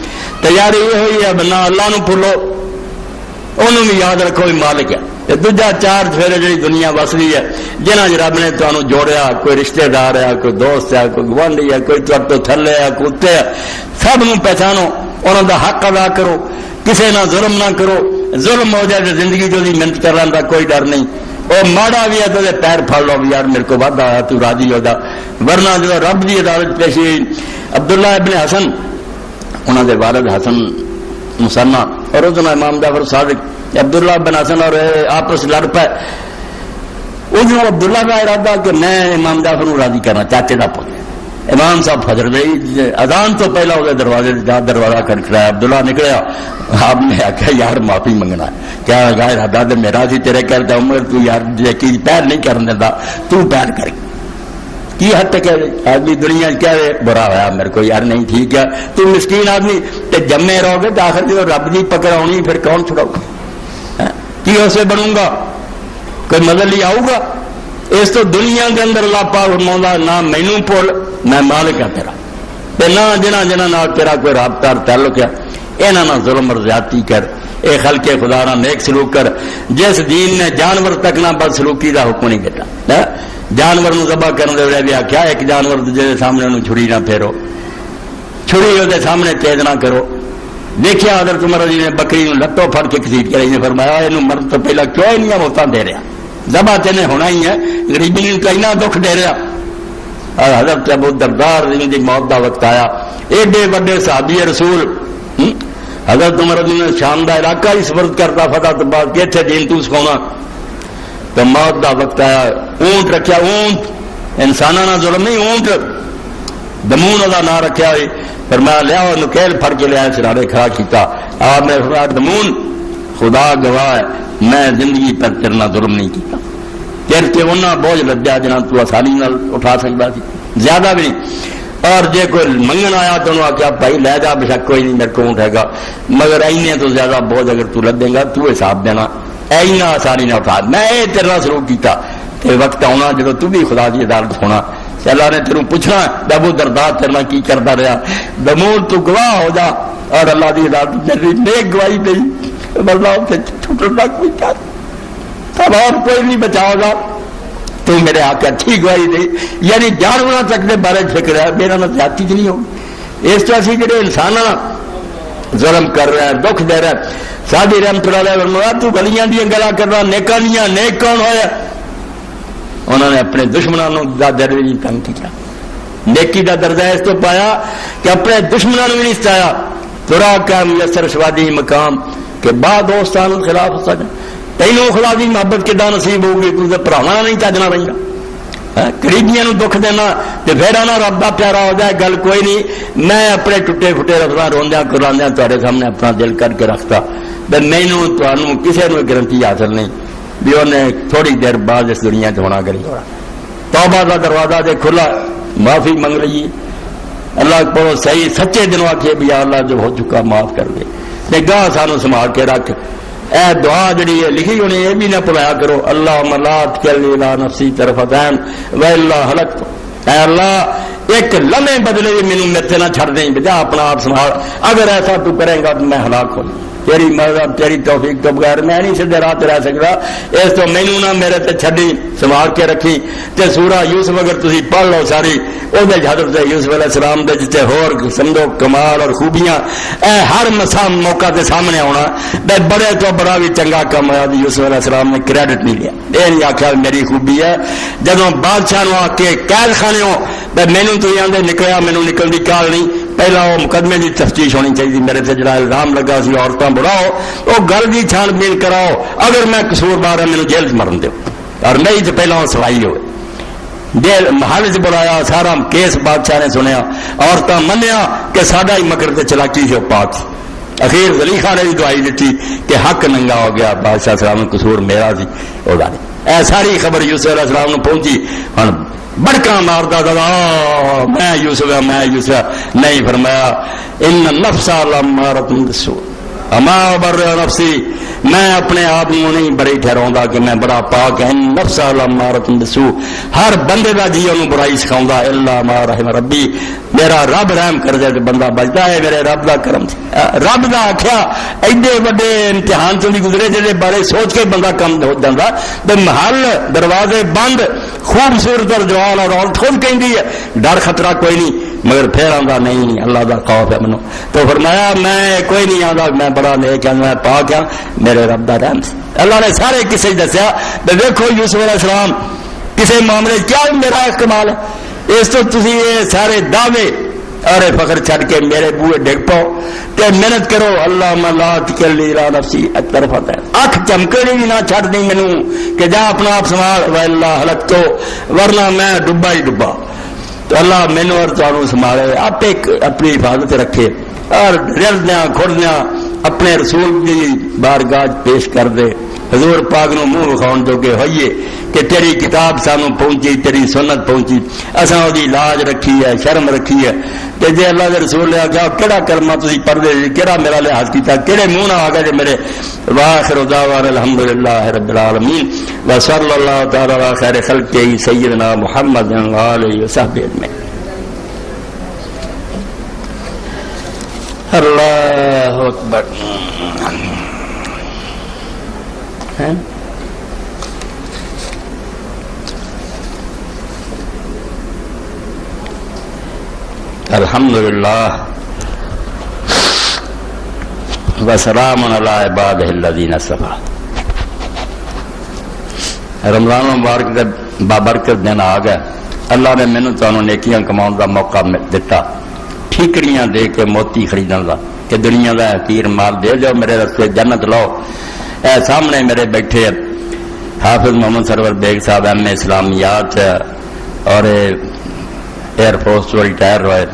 تیاری یہ ہوئی ہے نہ اللہ نو بھولو انہوں بھی یاد رکھو بھی مالک ہے دوجا چار پھیرے جی دنیا وس رہی ہے جنہاں رب نے تمہیں جوڑیا کوئی رشتے دار ہے کوئی دوست ہے کوئی گوانڈی ہے کوئی تو تھلے ہے کوئی اتنے ہے سب نو پہچانو انہوں دا حق ادا کرو کسی نہ ظلم نہ کرو ظلم ہو جائے تو زندگی جو محنت کرنے کا کوئی ڈر نہیں وہ ماڑا بھی ہے تو پیر پھڑ لو بھی یار میرے کو وعدہ آیا تو راضی ہوتا، ورنہ جو رب کی عدالت پیش ہوئی عبداللہ ابن حسن انہوں نے والد حسن مسنہ اور اس امام جعفر صادق عبداللہ بن حسن اور آپس لڑ پائے، اس عبداللہ کا ارادہ کہ میں امام جعفر کو راضی کرنا چاچے کا پوچھا، امام صاحب فجر گئی اذان تو پہلا وہ دروازے دروازہ کھڑکھڑایا، عبداللہ نکلیا، آپ نے آخیا یار معافی منگنا کیا غیر حداد میرا سی تیرے کرتا عمر تو یار یقین پیر نہیں کرنے دیتا تو پیر کر کی حد تک آدمی دنیا کیا برا ہوا میرے کو یار نہیں ٹھیک ہے تو مسکین آدمی تے جمے رہو گے تو آخر جب رب کی پکڑ آنی پھر کون چھڑاؤ گا کی اسے بنوں گا کوئی مدد لے آؤ گا اس تو دنیا کے اندر اللہ پاک فرماؤں نہ مینوں بھول میں مالک ہاں تیرا تے نہ جنہ جنہ نال تیرا کوئی رابطہ تعلق ہے انہاں نہ ظلم اور زیادتی کر اے خلق خدا نہ نیک سلوک کر جس دین نے جانور تک نہ بد سلوکی دا حکم نہیں دیتا جانور نو ذبح کرنے دے بھی آخیا ایک جانور دوجے دے سامنے انہوں چھری نہ پھیرو چھری وہ سامنے تیز نہ کرو دیکھیا حضرت عمر جی نے بکری نو لتوں پھڑ کے کسیٹ کے نے فرمایا یہ مرد تو پہلا کیوں نہیں موتاں دے رہا ذبح تینے ہونا ہی ہے غریبی نے کہیں دکھ دے رہا حضرت ابو دردار دی موت دا وقت آیا ایڈے بڑے صحابی رسول حضرت عمر نے شام دا علاقہ ہی سپرد کرتا فتح تو بعد کہ دین تو سکھاؤنا تو موت دا وقت آیا اونٹ رکھیا اونٹ انسانہ نہ ظلم نہیں اونٹ دمون دا نہ رکھیا ہوئی فرمایا لیا نکیل پھڑ کے لیا سرانے کھڑا کیتا آپ نے فرمایا دمون خدا گواہ ہے میں زندگی پر تیرنا ظلم نہیں کیتا تیر کے انہاں بوجھ لدیا جنہاں تو آسانی نال اٹھا سکتا سی زیادہ بھی نہیں اور جے کوئی منگن آیا تو انہوں آخیا بھائی لے جا بے شک کوئی نہیں میرے کو اونٹ ہے گا مگر اینے تو زیادہ بوجھ اگر تو لدیں گا تو حساب دینا اینا آسانی نہ اٹھا میں تیرا سلوک کیتا تے وقت آنا جب تو بھی خدا کی عدالت ہونا اللہ نے تیروں پوچھنا ابو دردار تیرنا کی کرتا رہا دمون تو گواہ ہو جا اور اللہ کی عدالت میری نیک گواہی نہیں اللہ سے چھوٹنا کوئی کر تب اور کوئی نہیں بچاؤ گا تو میرے آقا اچھی گواہی دے یعنی جانور تک کے بارے فکر ہے میرا نہ زیادتی نہیں ہوگی اس طرح سے جڑے انسان ظلم کر رہے ہیں دکھ دے رہے ہیں سادی رحمت اللہ علیہ فرمایا تو گلیاں دیا گلا کر رہا نیکاں دیا نیک کون ہویا انہوں نے اپنے دشمنوں دا درجہ نہیں تنگ کیا نیکی دا درجہ اس تو پایا کہ اپنے دشمنوں نے بھی نہیں ستایا ترا کا میسر شوادی مقام کہ بعد دوستان خلاف ہو سکتا تینوں خدا دی محبت کدا نصیب ہوگی تو پرانا نہیں چجنا رہا قریبیاں دکھ دینا تو پھر آنا رب دا پیارا ہو جائے گل کوئی نہیں میں اپنے ٹوٹے پھٹے رکھنا روندیا کراندیا تھوڑے سامنے اپنا دل کر کے رکھتا مینوں تمہوں کسی نے گرنٹی حاصل نہیں بھی انہیں تھوڑی دیر بعد اس دنیا سے ہونا کری توبہ کا دروازہ دے کھلا معافی منگ رہی اللہ کو صحیح سچے دنوں آخے بھی اللہ جو ہو چکا معاف کر دے گاہ سانو سنبھال کے رکھ اے دعا جڑی ہے لکھی ہونی یہ بھی نہ بھلایا کرو اللہ ملات کلی لا نفسی طرفتین و اللہ حلقت اے اللہ ایک لمحے بدلے بھی مینوں میرے نہ چھڑ دیں بجا اپنا آپ سنبھال اگر ایسا تو کریں گا تو میں ہلاک ہوں تیری مذہب تیری توفیق تو بغیر میں نہیں سیدھے راہ رہ سکتا اس تو مینوں نہ میرے تے چھڈی سنبھال کے رکھی تے سورہ یوسف اگر تسی پڑھ لو ساری او دے حضرت یوسف علیہ السلام دے جتے ہور سمجھو کمال اور خوبیاں اے ہر مسام موقع دے سامنے آنا تے بڑے تو بڑا بھی چنگا کام ہوا یوسف علیہ السلام نے کریڈٹ نہیں لیا اے نہیں آکھیا میری خوبی ہے جدوں بادشاہ نو آ کے قید خانے ہو تے مینوں تو آندے نکلیا مینوں نکل دی کال نہیں پہلا وہ مقدمے کی تفتیش ہونی چاہیے میرے سے جڑا الزام لگا سی عورتیں بڑھاؤ وہ گل کی چھان بین کراؤ اگر میں قصوروار ہوں میرے جیل مرن دو اور نہیں تو پہلا وہ سوائی ہوئے جیل محل چ بلایا سارا کیس بادشاہ نے سنیا عورتیں منیا کہ ساڈا ہی مکر تے چلاکی سے پاک اخیر زلیخا نے بھی دعائی دیتی کہ حق ننگا ہو گیا بادشاہ السلام قصور میرا سی وہ اے ساری خبر یوسف علیہ السلام نے پہنچی ہوں بڑکا مارتا تھا میں یوسف نہیں فرمایا ان نفس لامارۃ بالسوء اما ابرئ نفسی میں اپنے آپ کو نہیں بڑی ٹھہراؤں کہ میں بڑا پاک ہے نفس لامارۃ بالسوء ہر بندے کا جی انہوں برائی سکھاؤں الا ما رحم ربی میرا رب رحم کر دے تو بندہ بچتا ہے میرے رب کا کرم رب کا آخیا ایڈے وڈے امتحان تو نہیں گزرے جہاں بارے سوچ کے بندہ کم ہو جاتا تو محل دروازے بند خوبصورت اور جوان اور عورت خود کہندی ہے ڈر خطرہ کوئی نہیں مگر پھر آتا نہیں اللہ کا خوف ہے منو تو فرمایا میں کوئی نہیں آتا میں بڑا نیک ہاں میں پاک ہاں میرے رب دا رحم سی اللہ نے سارے کسے دسیا دیکھو یوسف علیہ السلام کسے معاملے کیا میرا کمال ہے اس تو تسی یہ سارے دعوے اور فخر چھڑ کے میرے بوئے ڈگ پاؤ کہ محنت کرو اللہ لا تکلنی الی نفسی طرف آتا ہے اکھ چمکڑی بھی نہ چھڑ دی مینوں کہ جا اپنا آپ سنبھال واللہ حلق تو ورنہ میں ڈبا ہی ڈبا تو اللہ مینوں اور تانوں سنبھالے آپ ایک اپنی حفاظت رکھے اور رلدیاں کھڑدیاں اپنے رسول کی بارگاہ پیش کر دے حضور پاک نو منہ وکھاؤن جو کہ ہوئیے کہ تیری کتاب سانو پہنچی تیری سنت پہنچی اساں دی لاج رکھی ہے شرم رکھی ہے کہ جے اللہ دے رسول نے آگیا کیڑا کلمہ تسی پڑھدے جی کیڑا میرا لحاظ کیتا کیڑے منہ نہ آگے جے میرے واخر دعوانا الحمدللہ رب العالمین وصلی اللہ تعالی علی خیر خلقہ سیدنا محمد علیہ وصحبہ اجمعین اللہ اکبر الحمدللہ وسلام علی عبادہ الذین اصطفیٰ رمضان مبارک کا بابرکت دن آ گیا اللہ نے مینوں تانوں نیکیاں کماؤن دا موقع دیتا ٹھیکڑیاں دے کے موتی خریدن دا کہ دنیا دا حقیر مال دے جاؤ میرے رستے جنت لاؤ اے سامنے میرے بیٹھے حافظ محمد سرور بیگ صاحب ایم اسلامیات اور ایئر فورس تو ریٹائر ہوئے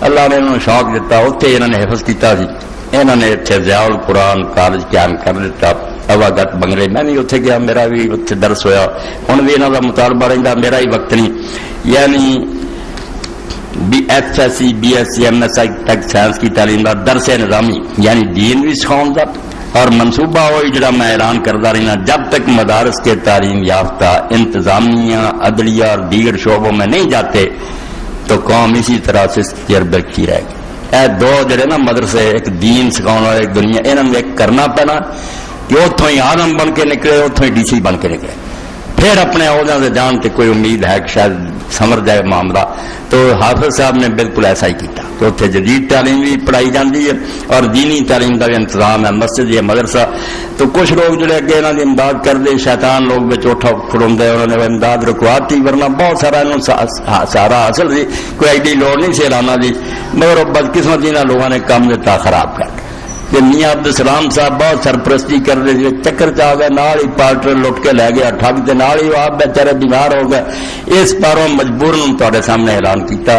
اللہ نے انہوں نے شوق دیتا اتنے انہوں نے حفظ کیتا سی انہوں نے اتنے ضیاء القرآن کالج قیام کر دیتا اواگت بنگلے میں بھی اتنے گیا میرا بھی اتنے درس ہویا ہوں بھی انہوں کا مطالبہ رہتا میرا ہی وقت نہیں یعنی F S C B S C M S I tech science کی تعلیم کا درس نظامی یعنی دین بھی سکھاؤں گا اور منصوبہ وہی جڑا میں اعلان کرتا رہنا جب تک مدارس کے تعلیم یافتہ انتظامیہ عدلیہ اور دیگر شعبوں میں نہیں جاتے تو قوم اسی طرح سے تجربے کی رہے گی اے دو جڑے نا مدرسے ایک دین سکھاؤ ایک دنیا انہوں نے ایک کرنا پینا کہ اتوں ہی عالم بن کے نکلے اتوں ہی ڈی سی بن کے نکلے پھر اپنے عہدوں سے جان کے کوئی امید ہے کہ شاید سمر جائے معاملہ تو حافظ صاحب نے بالکل ایسا ہی کیا تو اتنے جدید تعلیم بھی پڑھائی جاتی ہے اور دینی تعلیم کا بھی انتظام ہے مسجد ہے مدرسہ تو کچھ لوگ جڑے اگے انہوں کی امداد کرتے شیطان لوگ بچ اٹھا کھڑوندے انہوں نے امداد رکواتی ورنہ بہت سارا انہوں سارا حاصل سی کوئی ایڈی لوڑ نہیں سی لانا دی مگر بدقسمتی انہوں لوگوں نے کام دیتا خراب کر کہ میاں عبدالسلام صاحب بہت سرپرستی کر رہے تھے چکر چ آ گئے نال ہی پارٹر لٹ کے لے گیا ٹھگ دے نال ہی آپ بیچارے بیمار ہو گئے اس پاروں مجبور تواڈے سامنے اعلان کیتا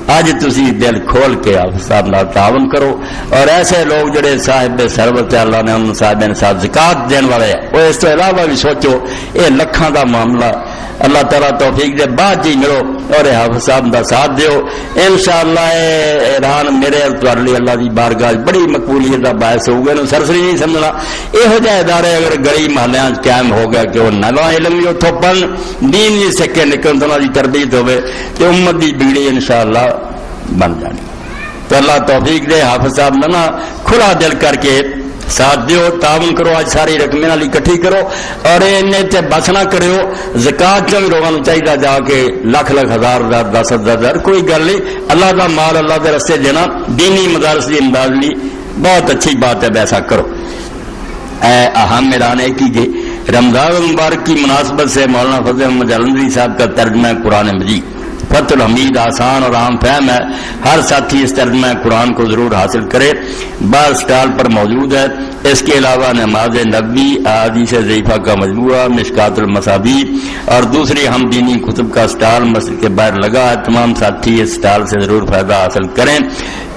اج تسی دل کھول کے آپ صاحب نال تعاون کرو اور ایسے لوگ جڑے صاحب سربت اللہ نے ان صاحب نے ساتھ زکات دین والے وہ اس تو علاوہ بھی سوچو یہ لکھاں دا معاملہ اللہ تعالیٰ توفیق دے بعد جی ملو اور حافظ صاحب دا ساتھ دیو انشاءاللہ ایران میرے تہاڈے لیے اللہ دی بارگاہ بڑی مقبولیت دا باعث ہوگا نو سرسری نہیں سمجھنا یہو جہے ادارے اگر گلی محلیاں قائم ہو گیا کہ وہ نواں علم بھی اتوں پڑھن دین بھی سکے نکلن تو دی تربیت ہوے تو امت دی بیڑی انشاءاللہ بن جانی تو اللہ توفیق دے حافظ صاحب نا کھلا دل کر کے ساتھ دیو تعاون کرو آج ساری رقمیں نال اکٹھی کرو اور انہیں تے بس نہ کرو زکات چوں لوگوں نوں چاہیے جا کے لاکھ لاکھ ہزار ہزار 10,000 کوئی گل نہیں اللہ دا مال اللہ دے رستے دینا دینی مدارس دی امداد لی بہت اچھی بات ہے ویسا کرو اے اہم اعلان ہے کہ رمضان المبارک کی مناسبت سے مولانا فضل احمد جلندری صاحب کا ترجمہ قرآن مجید فتح الحمید آسان اور عام فہم ہے ہر ساتھی اس ترجمہ قرآن کو ضرور حاصل کرے بعض اسٹال پر موجود ہے اس کے علاوہ نماز نبوی احادیث ضعیفہ کا مجموعہ مشکات المصابیح اور دوسری ہم دینی کتب کا اسٹال مسجد کے باہر لگا ہے تمام ساتھی اس اسٹال سے ضرور فائدہ حاصل کریں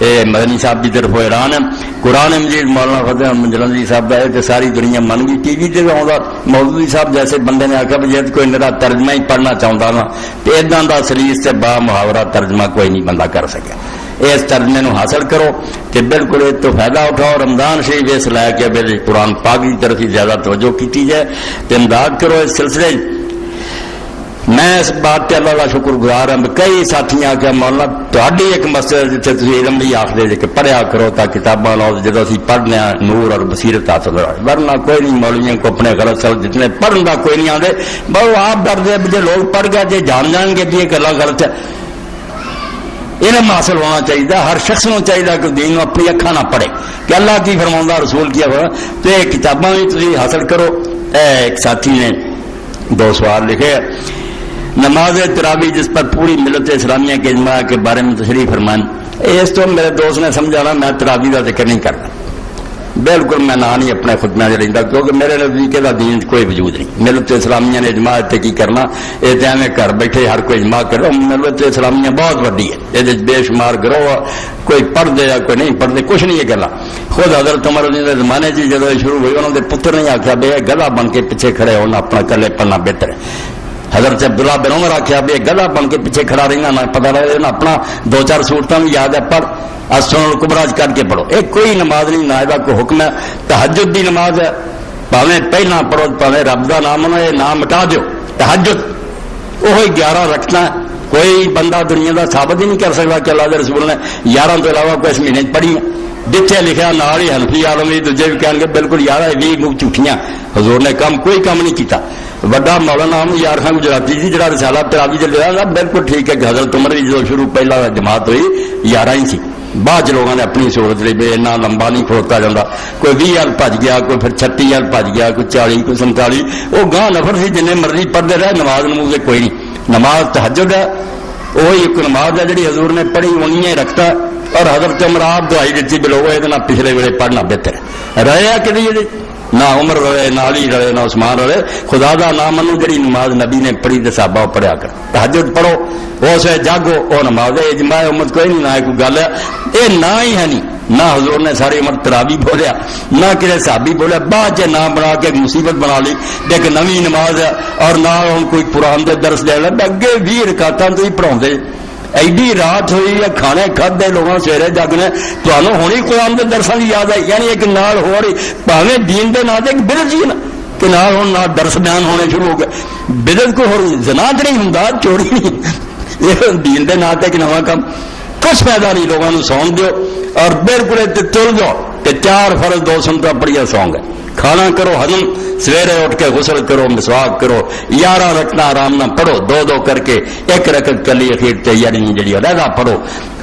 مدنی صاحب کی طرف اعلان ہے قرآن مجید مولانا فضل احمد جلندری صاحب کا ہے کہ ساری دنیا من گئی ٹی وی تے آؤں مودودی صاحب جیسے بندے نے آخیا بھی جی کوئی میرا ترجمہ ہی پڑھنا چاہتا نا تو اداں کا سلیس سے با محاورہ ترجمہ کوئی نہیں بندہ کر سکے اس ترجمے نو حاصل کرو کہ بالکل اس تو فائدہ اٹھاؤ رمضان شریف اس لے کے قرآن پاک کی طرف ہی زیادہ توجہ کی جائے تو امداد کرو اس سلسلے میں اس بات پہ اللہ کا شکر گزار ہوں کئی ساتھی آ کے مولانا تہاڈی ایک مسجد جتنے تھی علم بھی آخر جی کہ پڑھیا کرو تا کتاباں لاؤ جدو اسی پڑھنے نور اور بصیرت حاصل ہو ورنہ کوئی نہیں مولویوں کو اپنے غلط سل جتنے پڑھن کا کوئی نہیں آتے بہو آپ ڈر دے جو لوگ پڑھ گئے جی جان جان گے بھی یہ گلا غلط ہے علم حاصل ہونا چاہیے. ہر شخص کو چاہیے کہ دین کو اپنی اکھاں نہ پڑھے کہ اللہ کی فرماؤں رسول کیا ہوا. تو یہ کتاباں بھی تسی حاصل کرو. ایک ساتھی نے 2 سوال لکھے. نماز تراویح جس پر پوری ملت اسلامیہ کے اجماع کے بارے میں تشریح فرمائیں. اس تو میرے دوست نے سمجھانا میں تراویح کا ذکر نہیں کرتا. بالکل میں نہ نہیں اپنے خطبے سے رہتا کیونکہ میرے نزدیک کا دین کوئی وجود نہیں. ملت اسلامیہ نے اجماع تے کی کرنا یہ تو میں گھر بیٹھے ہر کوئی اجماع کرو. ملت اسلامیہ بہت وڈی ہے. یہ بے شمار گروہ کوئی پڑھ دے یا کوئی نہیں پڑھتے کچھ نہیں. یہ گلا خود حضرت عمر رضی اللہ عنہ زمانے سے جب شروع ہوئی انہوں نے پتر نہیں آخیا بے گلا بن کے پیچھے کھڑے ہونا اپنا کلے پڑھنا بہتر ہے. حضرت عبداللہ بن عمر آخیا بے گلا بن کے پیچھے کھڑا رہنا نہ پتا لگے نا اپنا 2-4 سورتیں بھی یاد ہے پڑھ سنن الکبریٰ کر کے پڑھو. ایک کوئی نماز نہیں نہ کوئی حکم ہے. تہجد دی نماز ہے پاویں پہلا پڑھو پاویں رب کا نام منو یہ نام مٹا دیو. تہجد وہی 11 رکھنا. کوئی بندہ دنیا کا ثابت ہی نہیں کر سکتا کہ اللہ کے رسول نے 11 تو علاوہ کوئی اس مہینے پڑھی ہیں. جتنے لکھا نال ہی حنفی عالم بھی دوجے بھی کہیں گے بالکل 11 20 جھوٹیاں. حضور نے کوئی کام نہیں کیتا. بڑا مولانا یار خان گجراتی جی جڑا رسالہ تراویح لیا بالکل ٹھیک ہے کہ حضرت عمر بھی جو شروع پہلا جماعت ہوئی 11 ہی سی. بعد لوگوں نے اپنی سہولت لی بے اتنا لمبا نہیں کھڑوتا جاتا. کوئی 20 ہل بج گیا کوئی پھر 36 ہل بج گیا کوئی 40 کوئی 47. وہ گاہ نفر سی جن مرضی پڑھتے رہے. نماز نموز کوئی نہیں. نماز تہجد ہے وہی ایک نماز ہے جی حضور نے پڑھی انہیں رکھتا. اور حضرت عمر آپ دعائی دیتی بلو یہ پچھلے ویلے پڑھنا بہتر ہے. رہے کہ نہ عمر رہے نہ علی رہے نہ عثمان رہے. خدا دا نام منو جڑی نماز نبی نے پڑھی تے صحابہ پڑھیا کر. تہجد پڑھو اس جاگو وہ نماز ہے. اجماع امت کوئی نہیں نہ کوئی گل ہے. یہ نہ ہی ہے نہیں. نہ حضور نے ساری عمر تراویح بولیا نہ کسی صحابی بولیا. بعد نام بنا کے مصیبت بنا لی ایک نوی نماز ہے. اور نہ ہوں کوئی قرآن دے درس دے لے اگے 20 رکعتاں تو ہی پڑھاؤندے. ایڈی رات ہوئی یا کھانے کھدے لوگوں سویرے جگنے تمہیں ہونی قرآن کے درسوں کی یاد ہے. یعنی ایک نال ہو رہی پاویں دین دے نام ایک بدعت ہی نا کہ نال ہوں نہ درس بیان ہونے شروع ہو گئے. بدعت کو ہو زنا نہیں ہوں چوری نہیں. یہ دین دے نام ایک نواں کام کچھ پیدا نہیں. لوگوں کو سون دیو اور بالکل تل جاؤ کہ 4 فرض 2 سنتا بڑھیا سونگ ہے. کھانا کرو ہضم سویرے اٹھ کے غسل کرو مسواک کرو 11 رکھنا آرام نہ پڑھو 2 کر کے 1 رکعت کلی اخیر تیاری نہیں جڑی علیحدہ پڑھو.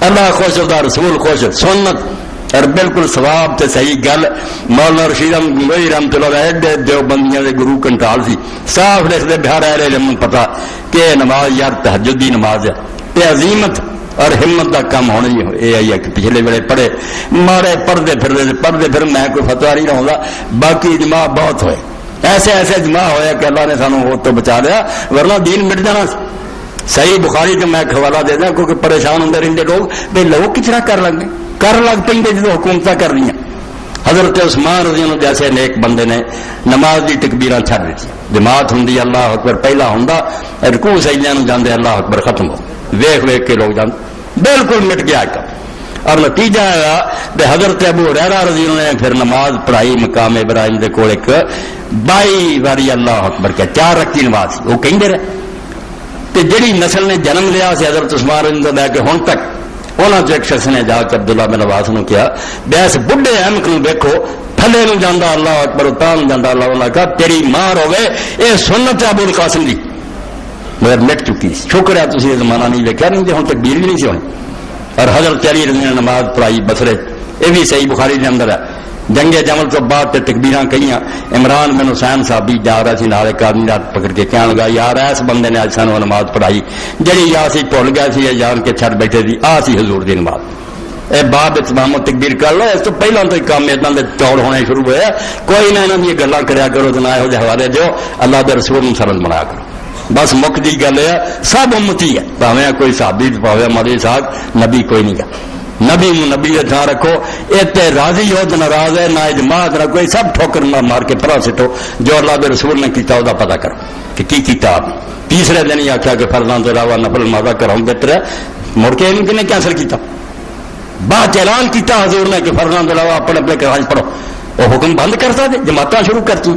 اللہ خوش ہوتا رسول خوش سنت اور بالکل ثواب تے صحیح گل. مولانا رشید احمد رحمت اللہ علیہ دیوبندیاں دے گرو کنٹال سی صاف لکھتے بہار اہل علم پتا کہ نماز یار تہجد دی نماز ہے. یہ عظیمت اور ہمت کا کام ہونا ہی یہ ہے کہ پچھلے ویلے پڑھے مارے پڑھتے پھر میں کوئی فتوا نہیں رہوں گا. باقی اجماع بہت ہوئے ایسے اجماع ہوئے کہ اللہ نے سانو وہ تو بچا لیا ورنہ دین مٹ جانا. صحیح بخاری جو میں حوالہ دے دیا کیونکہ پریشان ہوتے رہتے لوگ بھائی لوگ کچرا کر لگ پہ جدو حکومت کر رہی ہیں. حضرت عثمان رضی اللہ عنہ جیسے نیک بندے نے نماز دی تکبیراں چھڑ دیتی. جماعت ہوں اللہ اکبر پہلا ہوں رکوع سجدے نوں جاندے اللہ اکبر ختم ہو ویخ کے لوگ جاندے بالکل مٹ گیا کام. اور نتیجہ ہے کہ حضرت ابو ہریرہ رضی اللہ عنہ نے پھر نماز پڑھائی مقام ابراہیم دے کول ایک 22 باری اللہ اکبر کیا 4 رکعت نماز وہ کہندے رہے. تے جڑی نسل نے جنم لیا سی حضرت عثمان رضی اللہ عنہ لے کے ہن تک انہاں چ ایک شخص نے جا کے عبداللہ بن عباس نو کیا بیس بڈھے احمق نو دیکھو تھلے نو جاندا اللہ اکبر تان جاندا اللہ اللہ کا تیری مار ہوے اے سنت ابو القاسم دی مگر مٹ چکی. شکر ہے تسی زمانہ نہیں دیکھا نہیں تے ہن تک بیر بھی نہیں سی ہونی. اور حضرت علی رضی اللہ عنہ نماز پڑھائی بسرے یہ بھی صحیح بخاری کے اندر ہے. جنگ جمل تو بعد تے تکبیراں کئیاں. عمران بن حسین صاحب بھی جا رہا سی نال ایک آدمی رات پکڑ کے کہنے لگا یار اس بندے نے اج سانو نماز پڑھائی جڑی یا سی بھول گیا سی جان کے چھڑ بیٹھے سی آ سی حضور دی نماز. اے باب اتمام و تکبیر کر لو. اس تو پہلے تو کام اتنا دے چوڑ ہونے شروع ہوئے کوئی نہ انہاں دی گلاں کریا کرو تے نہ ਇਹੋ ਜਿਹੇ حوالے دیو اللہ دے رسول نوں سرل بنایا کرو. بس مکدی گل ہے سب امتی ہے پاویں کوئی صحابی پاویں مولوی صاحب نبی کوئی نہیں گا. نبی نبی کا دھیان رکھو. اتنے راضی ہو تو ناراض ہے نہ اجماع نہ کوئی سب ٹھوکر مار کے پرا سٹو. جو اللہ کے رسول نے کیتا وہ پتا کرو کہ کی کیتا آپ نے. تیسرے دن ہی آخیا کہ فرضاں تو علاوہ نفل مادا کراؤں بہتر ہے. مڑ کے کنے کینسل کیتا بعد اعلان کیتا حضور نے کہ فرضاں تو علاوہ اپنے اپنے گھر پڑھو. وہ حکم بند کرتا تھے جماعتاں شروع کرتی.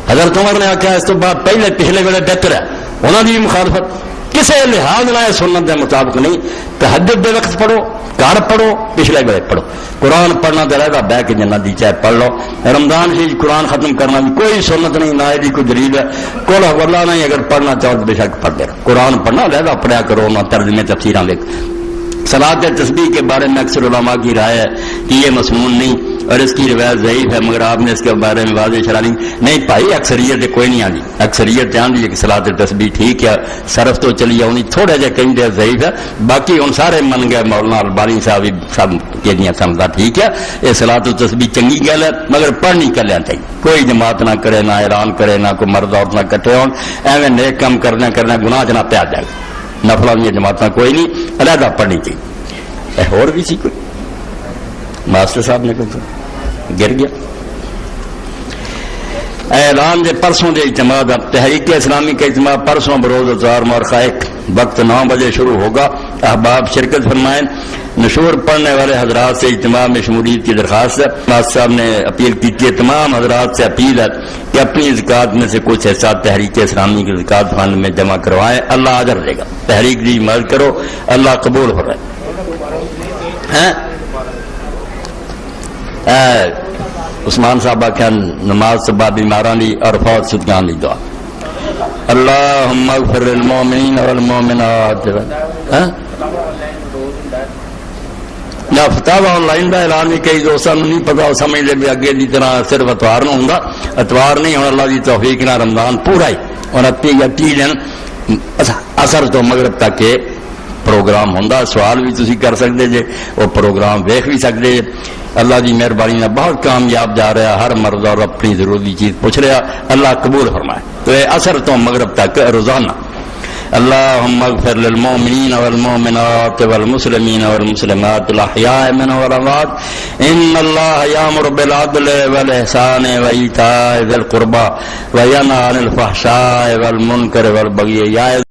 حضرت عمر نے آخیا اس تو بعد پہلے پچھلے ویلے بہتر ہے. انہوں کی مخالفت کسی لحاظ نہ سنت کے مطابق نہیں. تہجد دے وقت پڑھو گھر پڑھو پچھلے ویلے پڑھو. قرآن پڑھنا تو رہتا بہ کے جنت دی چاہے پڑھ لو. رمضان سے قرآن ختم کرنا بھی کوئی سنت نہیں نہ یہ کوئی دلیل ہے کوئی اللہ نہیں. اگر پڑھنا چاہو تو بے شک پڑھتے رہو. قرآن پڑھنا رہتا پڑھیا کرو نہ ترجمے تفسیراں دیکھ صلاۃ تسبیح کے بارے میں اکثر علماء کی رائے ہے کہ یہ مسنون نہیں اور اس کی روایت ضعیف ہے، مگر آپ نے اس کے بارے میں واضح اشارہ نہیں بھائی، اکثریت کوئی نہیں آنی، اکثریت آندی ہے کہ صلاۃ تسبیح ٹھیک ہے، صرف تو چلی آنی تھوڑا جہا کہیں دے ضعیف ہے، باقی ان سارے من گئے مولانا البانی صاحب سب کہ سمجھا ٹھیک ہے، یہ صلاۃ تسبیح چنگی گل ہے، مگر پڑھنی کلیاں چاہیے، کوئی جماعت نہ کرے، نہ اعلان کرے، نہ کوئی مرد عورت نہ کٹھے ہون، ایویں نیک کام کرنا گناہ چ نہ پیا جائے، نفل والی جماعت کوئی نہیں، علیحدہ پڑھنی چاہیے۔ اور بھی سی کوئی ماسٹر صاحب نے کوئی گر گیا اعلان دے پرسوں دے اجتماع دا تحریک اسلامی کا اجتماع پرسوں بروز اتوار مورخہ 1 وقت 9 بجے شروع ہوگا، احباب شرکت فرمائیں۔ نشور پڑھنے والے حضرات سے اجتماع میں شمولیت کی درخواست ہے۔ ماسٹر صاحب نے اپیل کی ہے، تمام حضرات سے اپیل ہے کہ اپنی زکوٰۃ میں سے کچھ حصہ تحریک اسلامی کے زکوٰۃ فنڈ میں جمع کروائیں، اللہ اجر دے گا۔ تحریک دی مدد کرو، اللہ قبول ہو رہا ہے۔ عثمان صاحب کیا نماز صبح بیماران لی اور فوت شدگان لی دعا، اللہم اغفر للمؤمنین والمؤمنات۔ یا فتاوی آن لائن کا اعلان بھی کئی دوستوں نہیں پتا، وہ سمجھ لے بھی اگے کی طرح صرف اتوار نہ ہوں، اتوار نہیں ہونا، اللہ کی توفیق نہ رمضان پورا ہی اور 30 دن اثر تو مغرب تک کے پروگرام ہوں، سوال بھی تسی کر سکتے جے، وہ پروگرام ویکھ بھی سکتے جے۔ اللہ کی مہربانی نے بہت کامیاب جا رہا، ہر مرد اور اپنی ضروری چیز پوچھ رہا، اللہ قبول فرمائے۔ تو یہ اثر تو مغرب تک روزانہ اللہم اغفر للمؤمنین والمؤمنات والمسلمین والمسلمات الاحیاء منهم والاموات ان اللہ یامر بالعدل والاحسان وایتاء ذی القربى وینہی عن الفحشاء والمنکر والبغی یعظکم